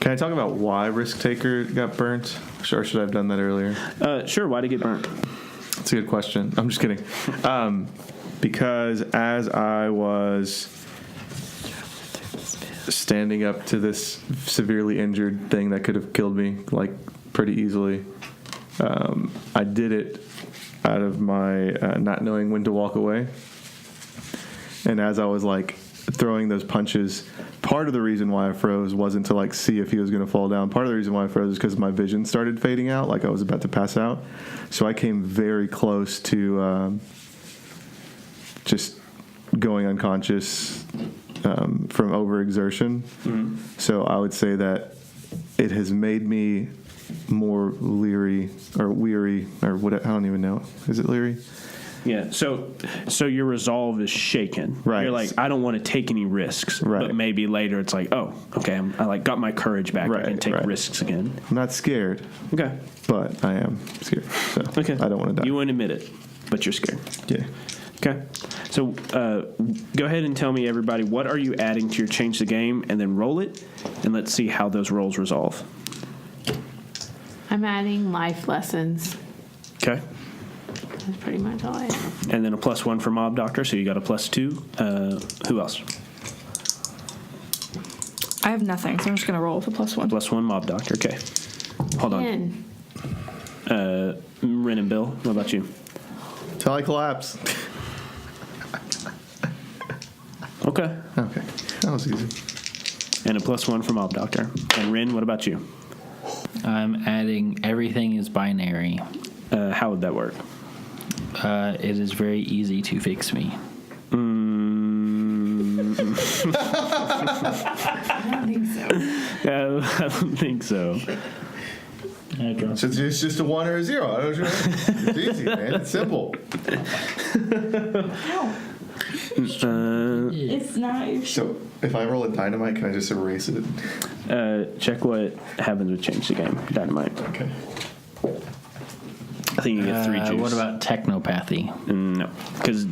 Can I talk about why Risk Taker got burnt? Or should I have done that earlier? Sure, why'd it get burnt? That's a good question. I'm just kidding. Because as I was standing up to this severely injured thing that could have killed me, like, pretty easily, I did it out of my not knowing when to walk away. And as I was, like, throwing those punches, part of the reason why I froze wasn't to, like, see if he was going to fall down. Part of the reason why I froze is because my vision started fading out, like I was about to pass out. So I came very close to just going unconscious from overexertion. Mm-hmm. So I would say that it has made me more leery or weary or what, I don't even know. Is it leery? Yeah, so your resolve is shaken. Right. You're like, I don't want to take any risks. Right. But maybe later it's like, oh, okay, I like got my courage back. Right, I can take right. risks again. I'm not scared, Okay. but I am scared. So Okay. I don't want to die. You wouldn't admit it, but you're scared. Yeah. Okay. So go ahead and tell me, everybody, what are you adding to your change the game, and then roll it, and let's see how those rolls resolve. I'm adding life lessons. Okay. That's pretty much all I have. And then a +1 for Mob Doctor, so you got a +2. Who else? I have nothing, so I'm just going to roll with a +1. +1 Mob Doctor. Okay. Hold on. 10. Ren and Bill, what about you? Till I collapse. Okay. Okay. That was easy. And a +1 for Mob Doctor. And Ren, what about you? I'm adding everything is binary. How would that work? It is very easy to fix me. I don't think so. I don't think so. So it's just a 1 or a 0. I don't know. It's easy, man. It's simple. It's not your So if I roll a dynamite, can I just erase it? Check what happens with change the game. Dynamite. Okay. I think you get 3 juice. What about technopathy? No, because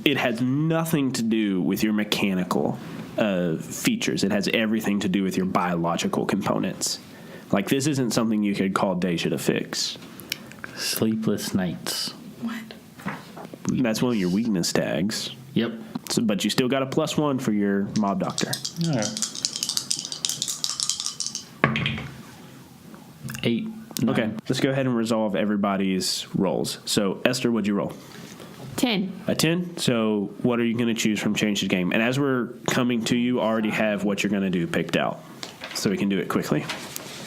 it has nothing to do with your mechanical features. It has everything to do with your biological components. Like, this isn't something you could call Deja to fix. Sleepless nights. What? That's one of your weakness tags. Yep. So, but you still got a +1 for your Mob Doctor. All right. 8. 9. Okay, let's go ahead and resolve everybody's rolls. So, Esther, what'd you roll? 10. A 10. So, what are you going to choose from change the game? And as we're coming to you, already have what you're going to do picked out, so we can do it quickly.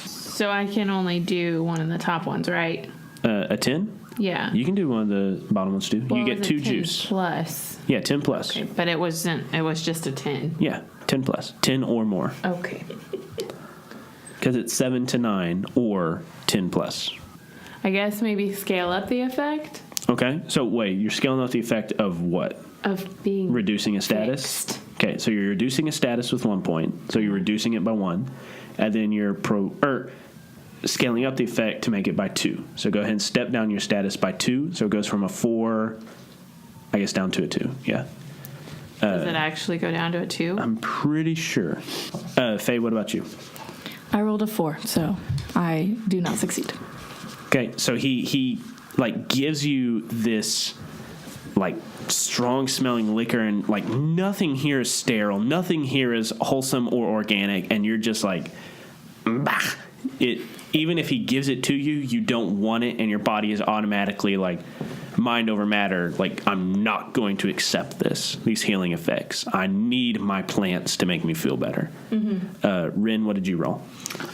So I can only do one of the top ones, right? A 10. Yeah. You can do one of the bottom ones too. Well, you it get was a 2 10 juice. plus. Yeah, 10 plus. Okay, but it was just a 10. Yeah, 10 plus. 10 or more. Okay. Because it's 7 to 9 or 10 plus. I guess maybe scale up the effect Okay, so wait, you're scaling up the effect of what? of being Reducing a status? fixed. Okay, so you're reducing a status with 1 point, so you're reducing it by 1, and then you're scaling up the effect to make it by 2. So go ahead and step down your status by 2, so it goes from a 4, I guess, down to a 2, yeah. Does it actually go down to a 2? I'm pretty sure. Faye, what about you? I rolled a 4, so I do not succeed. Okay, so he like gives you this like strong smelling liquor, and like nothing here is sterile, nothing here is wholesome or organic, and you're just like, bah. It, even if he gives it to you, you don't want it, and your body is automatically like, mind over matter, like, I'm not going to accept these healing effects. I need my plants to make me feel better. Mm-hmm. Ren, what did you roll?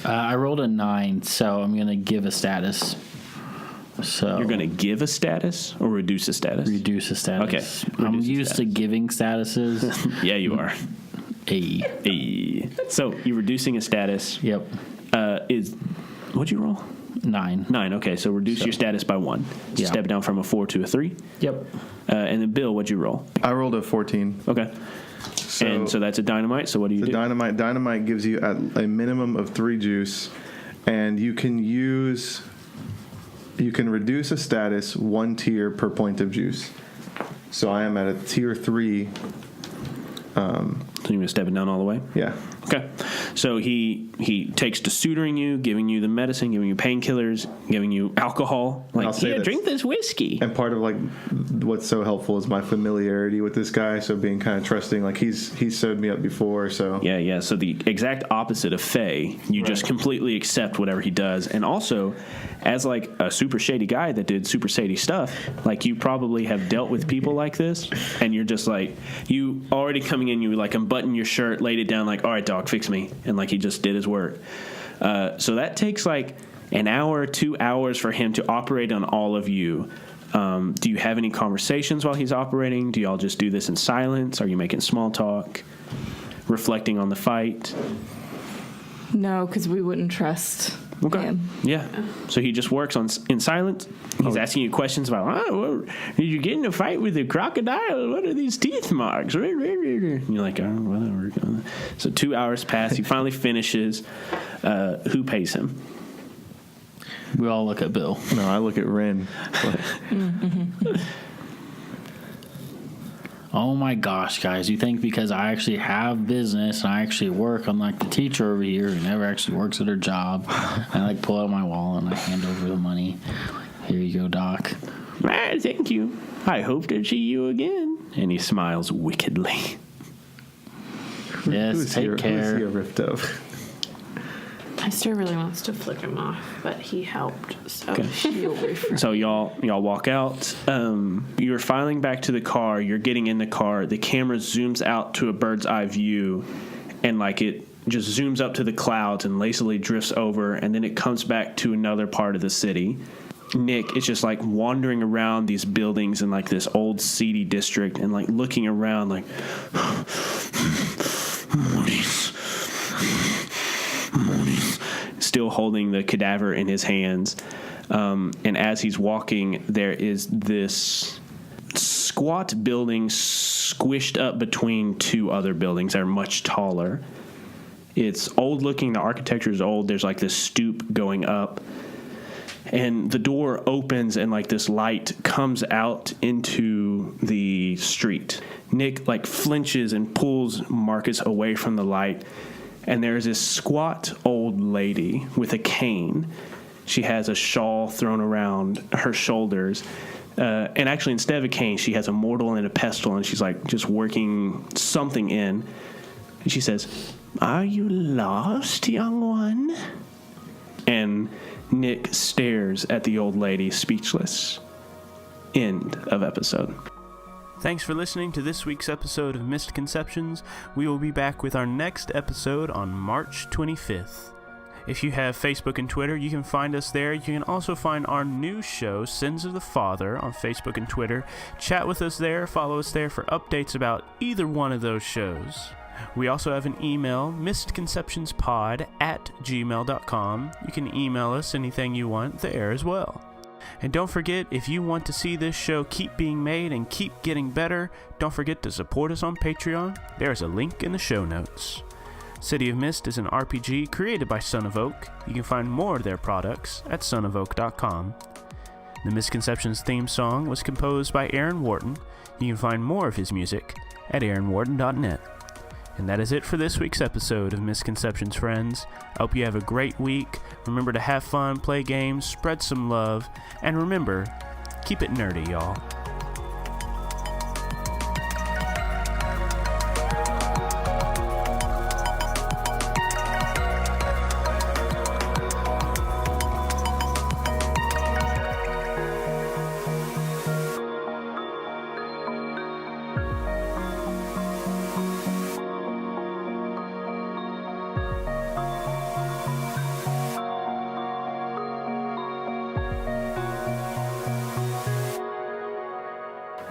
I rolled a 9, so I'm going to give a status. So You're going to give a status or reduce a status? reduce a status. Okay, I'm reduce a used to status. giving statuses. Yeah, you are. A. So you're reducing a status. Yep. What'd you roll? 9. 9. Okay, so reduce your status by 1. So Yeah. step down from a 4 to a 3. Yep. And then Bill, what'd you roll? I rolled a 14. Okay. And so that's a dynamite. So what do you The do? dynamite gives you a minimum of 3 juice, and you can reduce a status 1 tier per point of juice. So I am at a tier 3. So you're going to step it down all the way? Yeah. Okay. So he takes to suturing you, giving you the medicine, giving you painkillers, giving you alcohol. I'll Like, say here, this. drink this whiskey. And part of like what's so helpful is my familiarity with this guy. So being kind of trusting, like he's sewed me up before. So Yeah. So the exact opposite of Fae, you just completely accept whatever he does. And also, as like a super shady guy that did super shady stuff, like you probably have dealt with people like this, and you're just like, you already coming in, you like unbutton your shirt, laid it down, like, all right, dog, fix me. And like he just did his work. So that takes like an hour, 2 hours for him to operate on all of you. Do you have any conversations while he's operating? Do y'all just do this in silence? Are you making small talk? Reflecting on the fight? No, because we wouldn't trust him. Yeah. So he just works in silence. He's asking you questions about, did you get in a fight with a crocodile? What are these teeth marks? And you're like, whatever. So 2 hours pass. He finally finishes. Who pays him? We all look at Bill. no, I look at Ren. Oh my gosh, guys. You think because I actually have business and I actually work, unlike the teacher over here who never actually works at her job, I like pull out my wallet and I hand over the money. Here you go, Doc. Thank you. I hope to see you again. And he smiles wickedly. Yes, Who's take he a care. rift of? Esther really wants to flick him off, but he helped, so Okay. she'll refrain. So y'all walk out. You're filing back to the car. You're getting in the car. The camera zooms out to a bird's eye view, and like it just zooms up to the clouds and lazily drifts over, and then it comes back to another part of the city. Nick is just like wandering around these buildings in like this old seedy district and like looking around like Mornings. Still holding the cadaver in his hands. And as he's walking, there is this squat building squished up between 2 other buildings that are much taller. It's old looking. The architecture is old. There's like this stoop going up. And the door opens and like this light comes out into the street. Nick like flinches and pulls Marcus away from the light. And there's this squat old lady with a cane. She has a shawl thrown around her shoulders. And actually, instead of a cane, she has a mortar and a pestle, and she's like just working something in. And she says, "Are you lost, young one?" And Nick stares at the old lady, speechless. End of episode. Thanks for listening to this week's episode of Mistconceptions. We will be back with our next episode on March 25th. If you have Facebook and Twitter, you can find us there. You can also find our new show, Sins of the Father, on Facebook and Twitter. Chat with us there, follow us there for updates about either one of those shows. We also have an email, mistconceptionspod@gmail.com. You can email us anything you want there as well. And don't forget, if you want to see this show keep being made and keep getting better, don't forget to support us on Patreon. There's a link in the show notes. City of Mist is an RPG created by Son of Oak. You can find more of their products at sonofoak.com. The Misconceptions theme song was composed by Aaron Wharton. You can find more of his music at aaronwharton.net. And that is it for this week's episode of Misconceptions, friends. I hope you have a great week. Remember to have fun, play games, spread some love, and remember, keep it nerdy, y'all.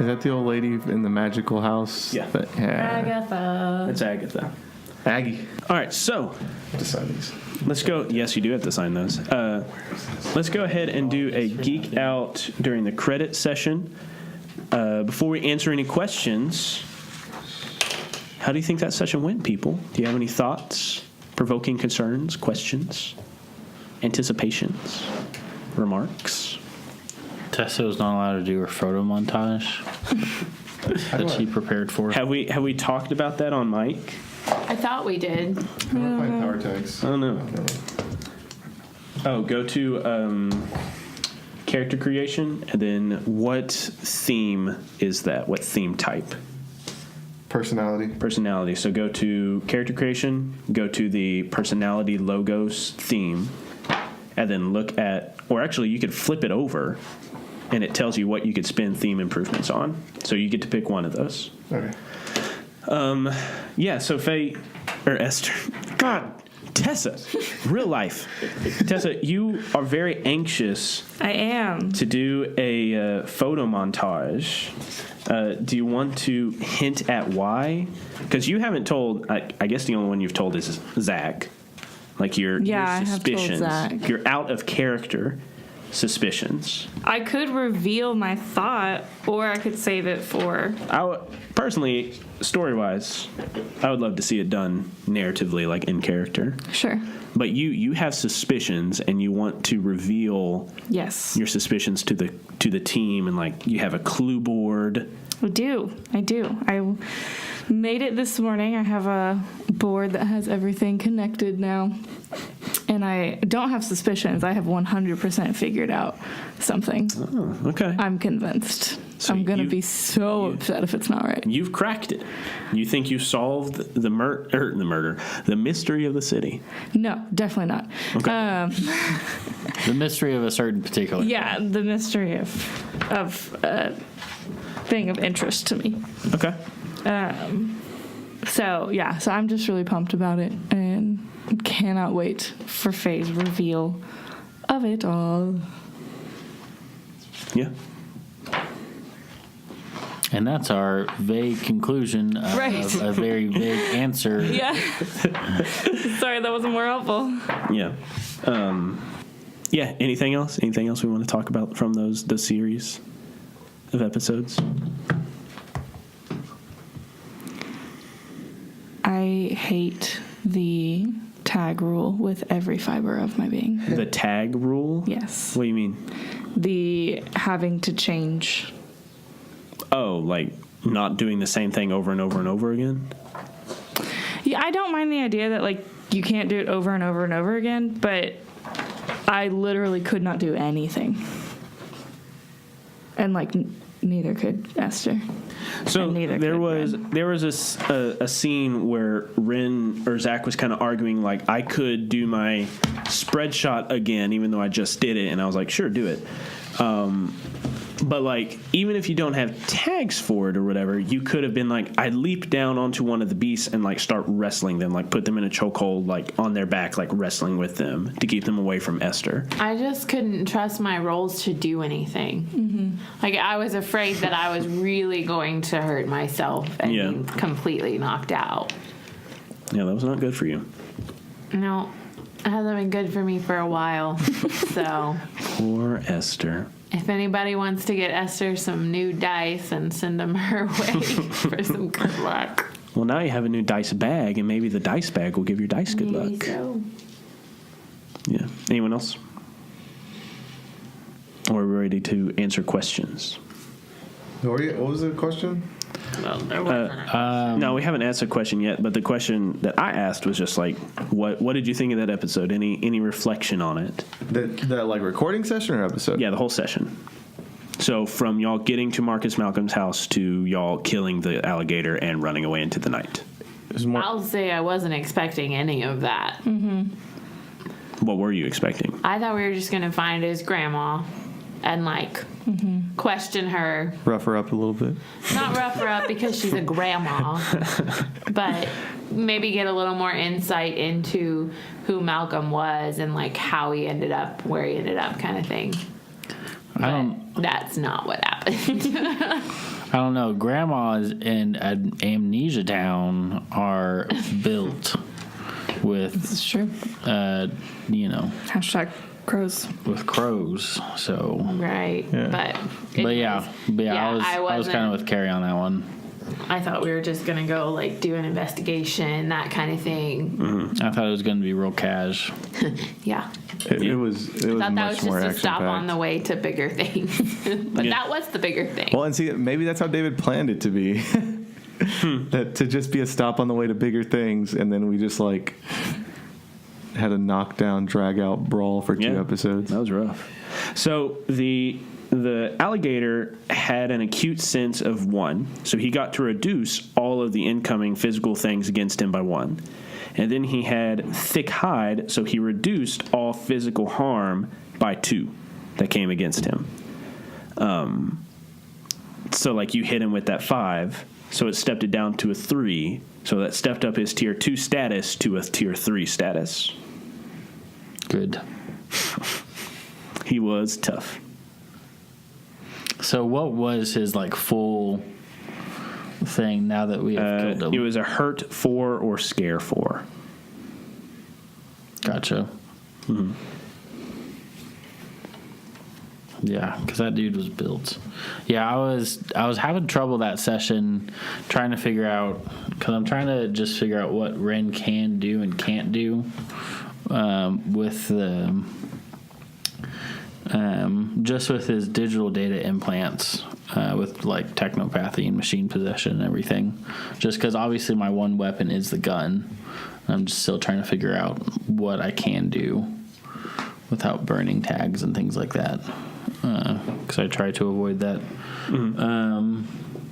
that the old lady in the magical house? Yeah. Agatha. It's Agatha. Aggie. All right, so To sign these. let's go. Yes, you do have to sign those. Let's go ahead and do a geek out during the credit session. Before we answer any questions, how do you think that session went, people? Do you have any thoughts, provoking concerns, questions, anticipations, remarks? Tessa was not allowed to do her photo montage that she prepared for. Have we talked about that on mic? I thought we did. Find power tags. I don't know. Oh, go to character creation, and then what theme is that? What theme type? Personality. So go to character creation, go to the personality logos theme, and then look at, or actually you could flip it over, and it tells you what you could spend theme improvements on. So you get to pick one of those. Okay. Yeah, so Faye, or Esther, God, Tessa, real life. Tessa, you are very anxious I am. to do a photo montage. Do you want to hint at why? Because you haven't told, I guess the only one you've told is Zach. Like your Yeah, I have told suspicions. Zach. Your out of character suspicions. I could reveal my thought, or I could save it for. Personally, story-wise, I would love to see it done narratively, like in character. Sure. But you have suspicions, and you want to reveal Yes. your suspicions to the team, and like you have a clue board. I do. I made it this morning. I have a board that has everything connected now. And I don't have suspicions. I have 100% figured out something. Oh, okay. I'm convinced. So I'm going to be so upset if it's not right. You've cracked it. You think you solved the mystery of the city. No, definitely not. Okay. The mystery of a certain particular. Yeah, the mystery of thing of interest to me. Okay. So I'm just really pumped about it and cannot wait for Faye's reveal of it all. Yeah. And that's our vague conclusion of Right. a very vague answer. Yeah. Sorry, that wasn't more helpful. Yeah. Yeah. Anything else? Anything else we want to talk about from the series of episodes? I hate the tag rule with every fiber of my being. The tag rule? Yes. What do you mean? The having to change. Oh, like not doing the same thing over and over and over again? Yeah, I don't mind the idea that like you can't do it over and over and over again, but I literally could not do anything. And like neither could Esther. So neither there could was a scene where Ren or Zach was kind of arguing like I could do my spread shot again even though I just did it, and I was like, sure, do it. But like even if you don't have tags for it or whatever, you could have been like, I leap down onto one of the beasts and like start wrestling them, like put them in a chokehold, like on their back, like wrestling with them to keep them away from Esther. I just couldn't trust my rolls to do anything. Mm-hmm. Like I was afraid that I was really going to hurt myself and be completely knocked out. Yeah, that was not good for you. No, it hasn't been good for me for a while. So Poor Esther. if anybody wants to get Esther some new dice and send them her way for some good luck. Well, now you have a new dice bag, and maybe the dice bag will give your dice good Maybe luck. so. Yeah. Anyone else? Or are we ready to answer questions? What was the question? Well, there wasn't No, we haven't asked a question yet, but the question that I asked was just like, what did you think of that episode? Any reflection on it? That like recording session or episode? Yeah, the whole session. So from y'all getting to Marcus Malcolm's house to y'all killing the alligator and running away into the night. It was more. I'll say I wasn't expecting any of that. What were you expecting? I thought we were just going to find his grandma and, like, question her. Rough her up a little bit. Not rough her up because she's a grandma, but maybe get a little more insight into who Malcolm was and, like, how he ended up where he ended up kind of thing. But that's not what happened. I don't know. Grandmas in Amnesia Town are built with, It's true. Hashtag crows. with crows. So, Right. Yeah. but yeah, I was wasn't- kind of with Carrie on that one. I thought we were just gonna go like do an investigation, that kind of thing. I thought it was going to be real cash. Yeah. It was I thought that much was more just a action stop on packed. the way to bigger things. But Yeah. that was the bigger thing. Well, and see, maybe that's how David planned it to be. That to just be a stop on the way to bigger things, and then we just like had a knockdown, drag out brawl for 2 episodes. That was rough. So the alligator had an acute sense of 1, so he got to reduce all of the incoming physical things against him by 1. And then he had thick hide, so he reduced all physical harm by 2 that came against him. So like you hit him with that 5, so it stepped it down to a 3, so that stepped up his tier 2 status to a tier 3 status. Good. He was tough. So what was his like full thing now that we have killed him? It was a hurt 4 or scare 4. Gotcha. Mm-hmm. Yeah, because that dude was built. Yeah, I was having trouble that session trying to figure out, because I'm trying to just figure out what Ren can do and can't do with the just with his digital data implants with like technopathy and machine possession and everything. Just because obviously my one weapon is the gun. I'm just still trying to figure out what I can do without burning tags and things like that. Because I try to avoid that.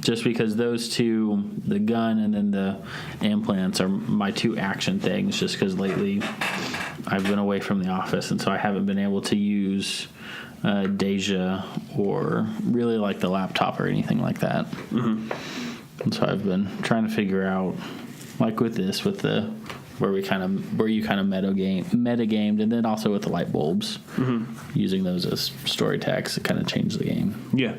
Just because those two, the gun and then the implants, are my 2 action things. Just because lately I've been away from the office, and so I haven't been able to use Deja or really like the laptop or anything like that. And so I've been trying to figure out, like with this, with the where you kind of metagamed, and then also with the light bulbs, using those as story tags to kind of change the game. Yeah.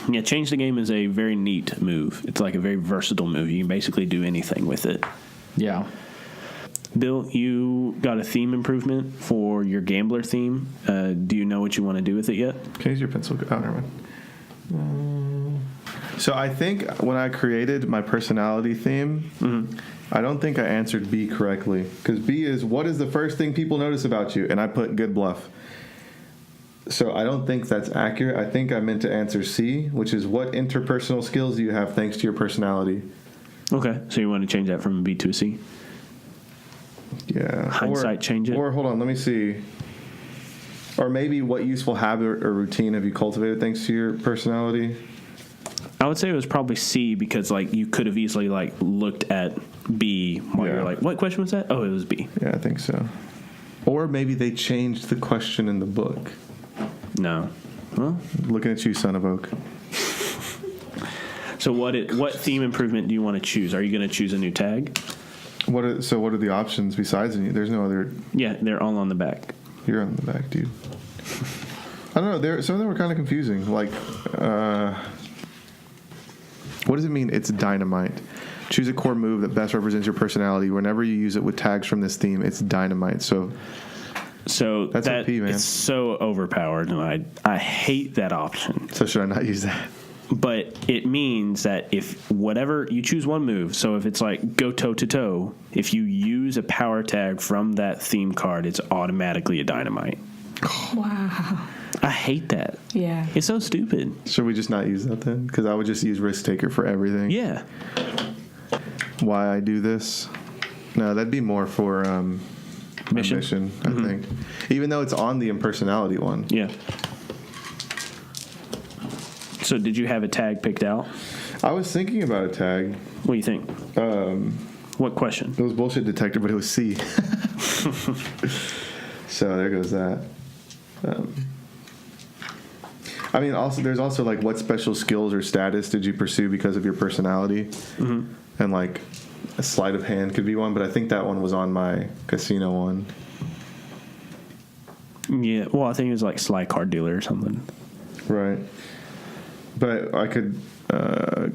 Yeah, change the game is a very neat move. It's like a very versatile move. You can basically do anything with it. Yeah. Bill, you got a theme improvement for your gambler theme. Do you know what you want to do with it yet? Can I use your pencil? Oh, never mind. So I think when I created my personality theme, I don't think I answered B correctly. Because B is, what is the first thing people notice about you? And I put good bluff. So I don't think that's accurate. I think I meant to answer C, which is, what interpersonal skills do you have thanks to your personality? Okay, so you want to change that from a B to a C? Yeah. Hindsight change it? Or hold on, let me see. Or maybe, what useful habit or routine have you cultivated thanks to your personality? I would say it was probably C, because like you could have easily like looked at B while you're like, what question was that? Oh, it was B. Yeah, I think so. Or maybe they changed the question in the book. No. Well, Looking at you, son of Oak. so what theme improvement do you want to choose? Are you going to choose a new tag? What are the options besides any? There's no other. Yeah, they're all on the back. You're on the back, dude. I don't know. Some of them were kind of confusing. Like, what does it mean? It's dynamite. Choose a core move that best represents your personality. Whenever you use it with tags from this theme, it's dynamite. So that's OP, man. It's so overpowered, and I hate that option. So should I not use that? But it means that if whatever you choose one move, so if it's like go toe to toe, if you use a power tag from that theme card, it's automatically a dynamite. Wow. I hate that. Yeah. It's so stupid. Should we just not use that then? Because I would just use Risk Taker for everything. Yeah. Why I do this? No, that'd be more for Mission? I think. Even though it's on the impersonality one. Yeah. So did you have a tag picked out? I was thinking about a tag. What do you think? What question? It was bullshit detector, but it was C. So there goes that. I mean, also there's also like, what special skills or status did you pursue because of your personality? And like a sleight of hand could be one, but I think that one was on my casino one. Yeah. Well, I think it was like sly card dealer or something. Right. But I could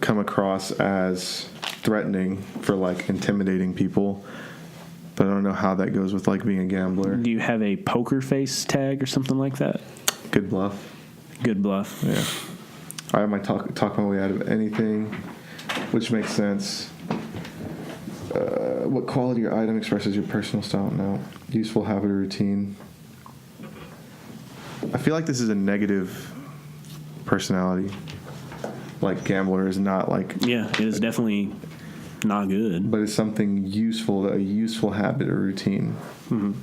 come across as threatening for, like, intimidating people. But I don't know how that goes with, like, being a gambler. Do you have a poker face tag or something like that? Good bluff. Good bluff. Yeah. I might talk my way out of anything, which makes sense. What quality or item expresses your personal style? No. Useful habit or routine. I feel like this is a negative personality. Like, gambler is not like... Yeah, it is definitely not good. But it's something useful, a useful habit or routine. Mm-hmm.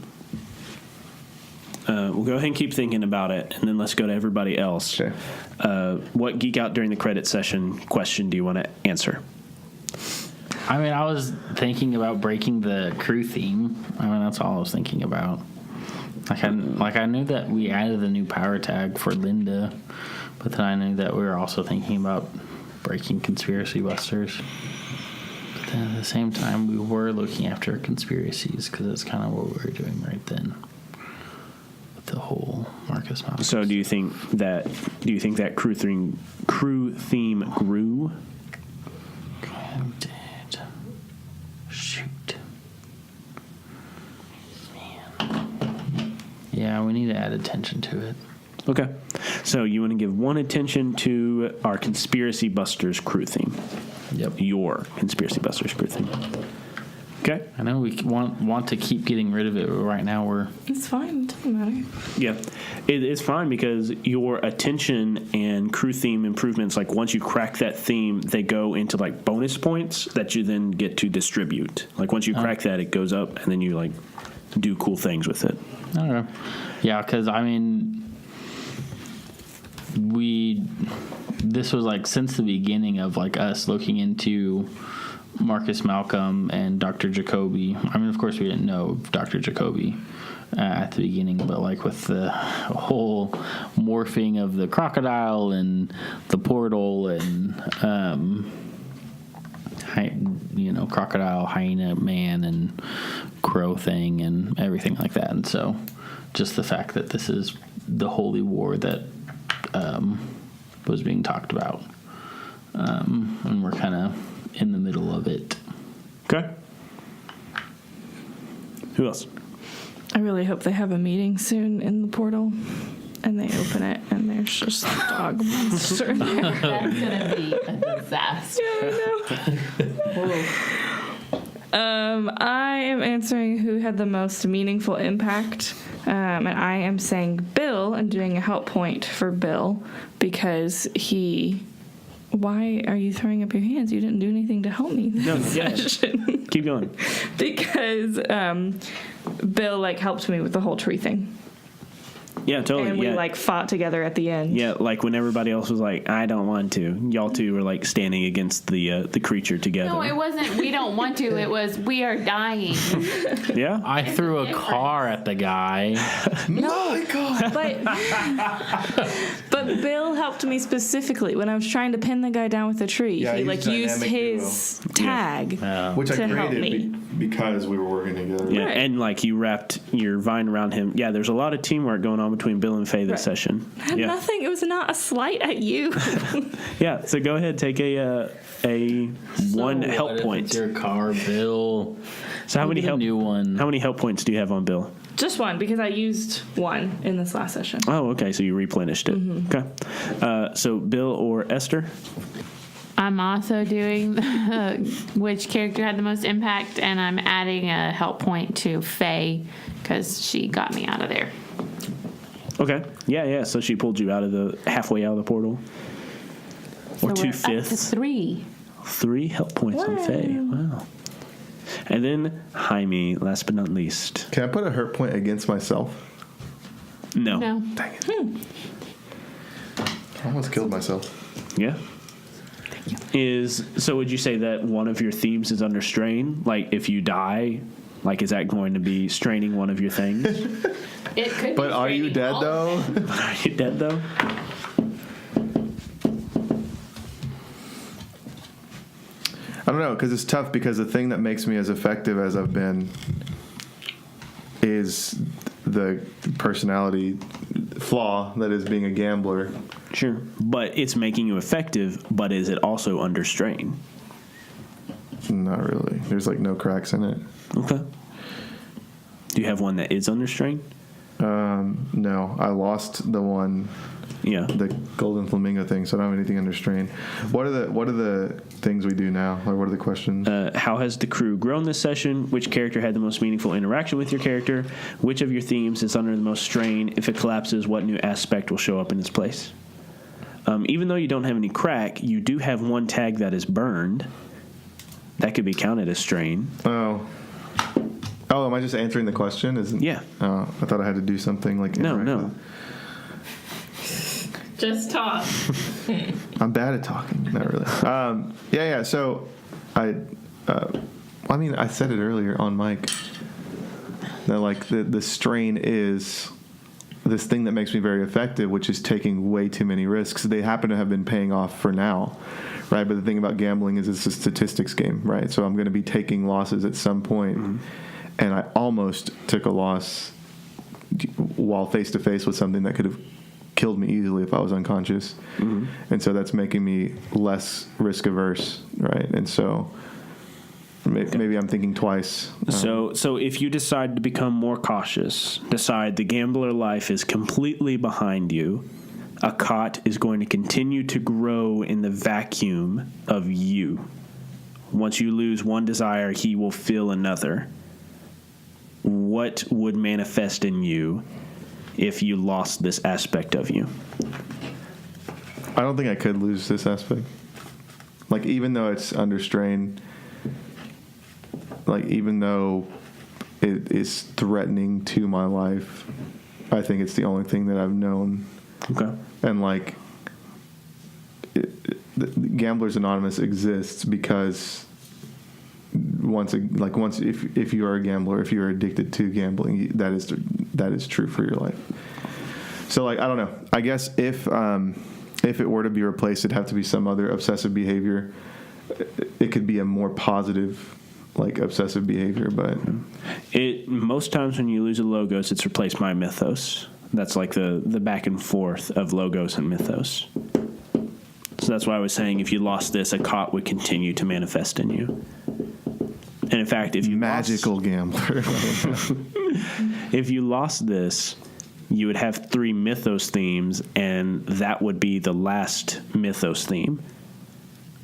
We'll go ahead and keep thinking about it, and then let's go to everybody else. Okay. What Geek Out During the Credit Session question do you want to answer? I mean, I was thinking about breaking the crew theme. I mean, that's all I was thinking about. Like I knew that we added the new power tag for Linda, but then I knew that we were also thinking about breaking Conspiracy Busters. But then at the same time, we were looking after conspiracies because that's kind of what we were doing right then with the whole Marcus Malcolm. So, do you think that crew theme grew? Did. Shoot. Man. Yeah, we need to add attention to it. Okay. So you want to give one attention to our Conspiracy Busters crew theme. Yep. Your Conspiracy Busters crew theme. Okay. I know we want to keep getting rid of it, but right now It's fine. It doesn't matter. Yeah. It is fine because your attention and crew theme improvements, like once you crack that theme, they go into like bonus points that you then get to distribute. Like once you crack that, it goes up and then you like do cool things with it. I don't know. Yeah, because I mean, this was like since the beginning of like us looking into Marcus Malcolm and Dr. Jacoby. I mean, of course, we didn't know Dr. Jacoby at the beginning, but like with the whole morphing of the crocodile and the portal and crocodile, hyena man, and crow thing and everything like that. And so just the fact that this is the holy war that was being talked about, and we're kind of in the middle of it. Okay. Who else? I really hope they have a meeting soon in the portal, and they open it, and there's just a dog monster in there. That's gonna be a disaster. I am answering who had the most meaningful impact, and I am saying Bill and doing a help point for Bill because he... Why are you throwing up your hands? You didn't do anything to help me this session. Keep going. Because Bill helped me with the whole tree thing. Yeah, totally. And we fought together at the end. Yeah, like when everybody else was like, I don't want to. Y'all two were standing against the creature together. No, it wasn't. We don't want to. It was we are dying. Yeah? I threw a car at the guy. No, but Bill helped me specifically when I was trying to pin the guy down with the tree. Yeah, he he's used dynamic his tag. Which I to help created me. because we were working together. Yeah, Right. and you wrapped your vine around him. Yeah, there's a lot of teamwork going on between Bill and Faye this session. I had nothing. It was not a slight at you. Yeah, so go ahead, take a one So help what if point. It's your car, Bill. So how many Get a new one? How many help points do you have on Bill? Just one, because I used one in this last session. Oh, okay, so you replenished it. Mm-hmm. Okay. So Bill or Esther? I'm also doing which character had the most impact, and I'm adding a help point to Faye because she got me out of there. Okay. Yeah. So she pulled you halfway out of the portal. Or So we're up to 2/5. 3. 3 help points on Faye. Wow. And then Jaime, last but not least. Can I put a hurt point against myself? No. No. Dang it. I almost killed myself. Yeah. So would you say that one of your themes is under strain? Like if you die, is that going to be straining one of your things? It could But be are you straining dead all though? of it. Are you dead though? I don't know, because it's tough because the thing that makes me as effective as I've been is the personality flaw that is being a gambler. Sure. But it's making you effective, but is it also under strain? Not really. There's like no cracks in it. Okay. Do you have one that is under strain? No. I lost the one, Yeah. the golden flamingo thing, so I don't have anything under strain. What are the things we do now? Or what are the questions? How has the crew grown this session? Which character had the most meaningful interaction with your character? Which of your themes is under the most strain? If it collapses, what new aspect will show up in its place? Even though you don't have any crack, you do have one tag that is burned. That could be counted as strain. Oh, am I just answering the question? Yeah. I thought I had to do something like No. interact Just talk. with- I'm bad at talking. Not really. Yeah. So I said it earlier on mic that like the strain is this thing that makes me very effective, which is taking way too many risks. They happen to have been paying off for now, right? But the thing about gambling is it's a statistics game, right? So I'm going to be taking losses at some point. Mm-hmm. And I almost took a loss while face-to-face with something that could have killed me easily if I was unconscious. Mm-hmm. And so that's making me less risk-averse, right? And so maybe I'm thinking twice. So if you decide to become more cautious, decide the gambler life is completely behind you, a cot is going to continue to grow in the vacuum of you. Once you lose one desire, he will fill another. What would manifest in you if you lost this aspect of you? I don't think I could lose this aspect. Like, even though it's under strain, like, even though it is threatening to my life, I think it's the only thing that I've known. Okay. And, like, Gamblers Anonymous exists because if you are a gambler, if you're addicted to gambling, that is true for your life. So, like, I don't know. I guess if it were to be replaced, it'd have to be some other obsessive behavior. It could be a more positive, like, obsessive behavior, but most times when you lose a logos, it's replaced by mythos. That's like the back and forth of logos and mythos. So that's why I was saying if you lost this, a cot would continue to manifest in you. And in fact, if you magical gambler, if you lost this, you would have 3 mythos themes, and that would be the last mythos theme.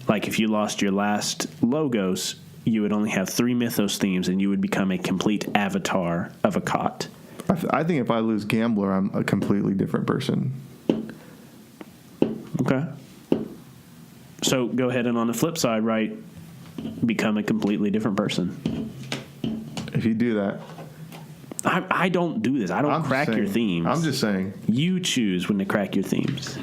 Like, if you lost your last logos, you would only have 3 mythos themes, and you would become a complete avatar of a cot. I think if I lose gambler, I'm a completely different person. Okay. So go ahead and on the flip side, right, become a completely different person. If you do that. I don't do this. I don't crack your themes. I'm just saying. You choose when to crack your themes.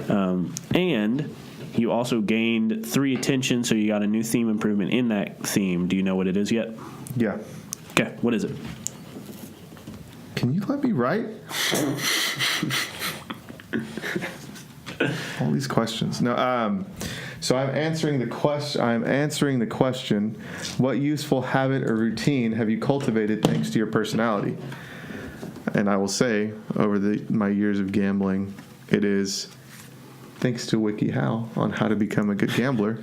And you also gained 3 attention, so you got a new theme improvement in that theme. Do you know what it is yet? Yeah. Okay, what is it? Can you let me write? All these questions. No. So I'm answering the question. What useful habit or routine have you cultivated thanks to your personality? And I will say, over my years of gambling, it is thanks to WikiHow on how to become a good gambler.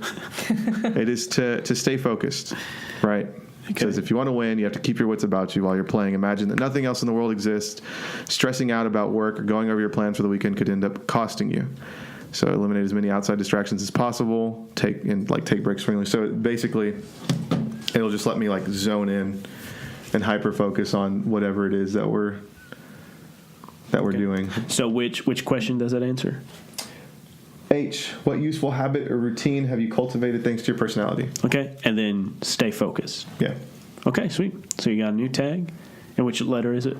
It is to stay focused, right? Because if you want to win, you have to keep your wits about you while you're playing. Imagine that nothing else in the world exists. Stressing out about work or going over your plans for the weekend could end up costing you. So eliminate as many outside distractions as possible. Take breaks frequently. So basically, it'll just let me like zone in and hyper focus on whatever it is that we're doing. So which question does that answer? H. What useful habit or routine have you cultivated thanks to your personality? Okay, and then stay focused. Yeah. Okay, sweet. So you got a new tag. And which letter is it?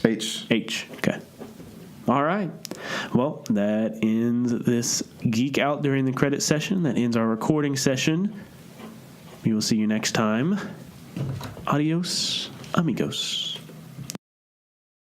H. H. Okay. All right. Well, that ends this Geek Out during the credit session. That ends our recording session. We will see you next time. Adios, amigos.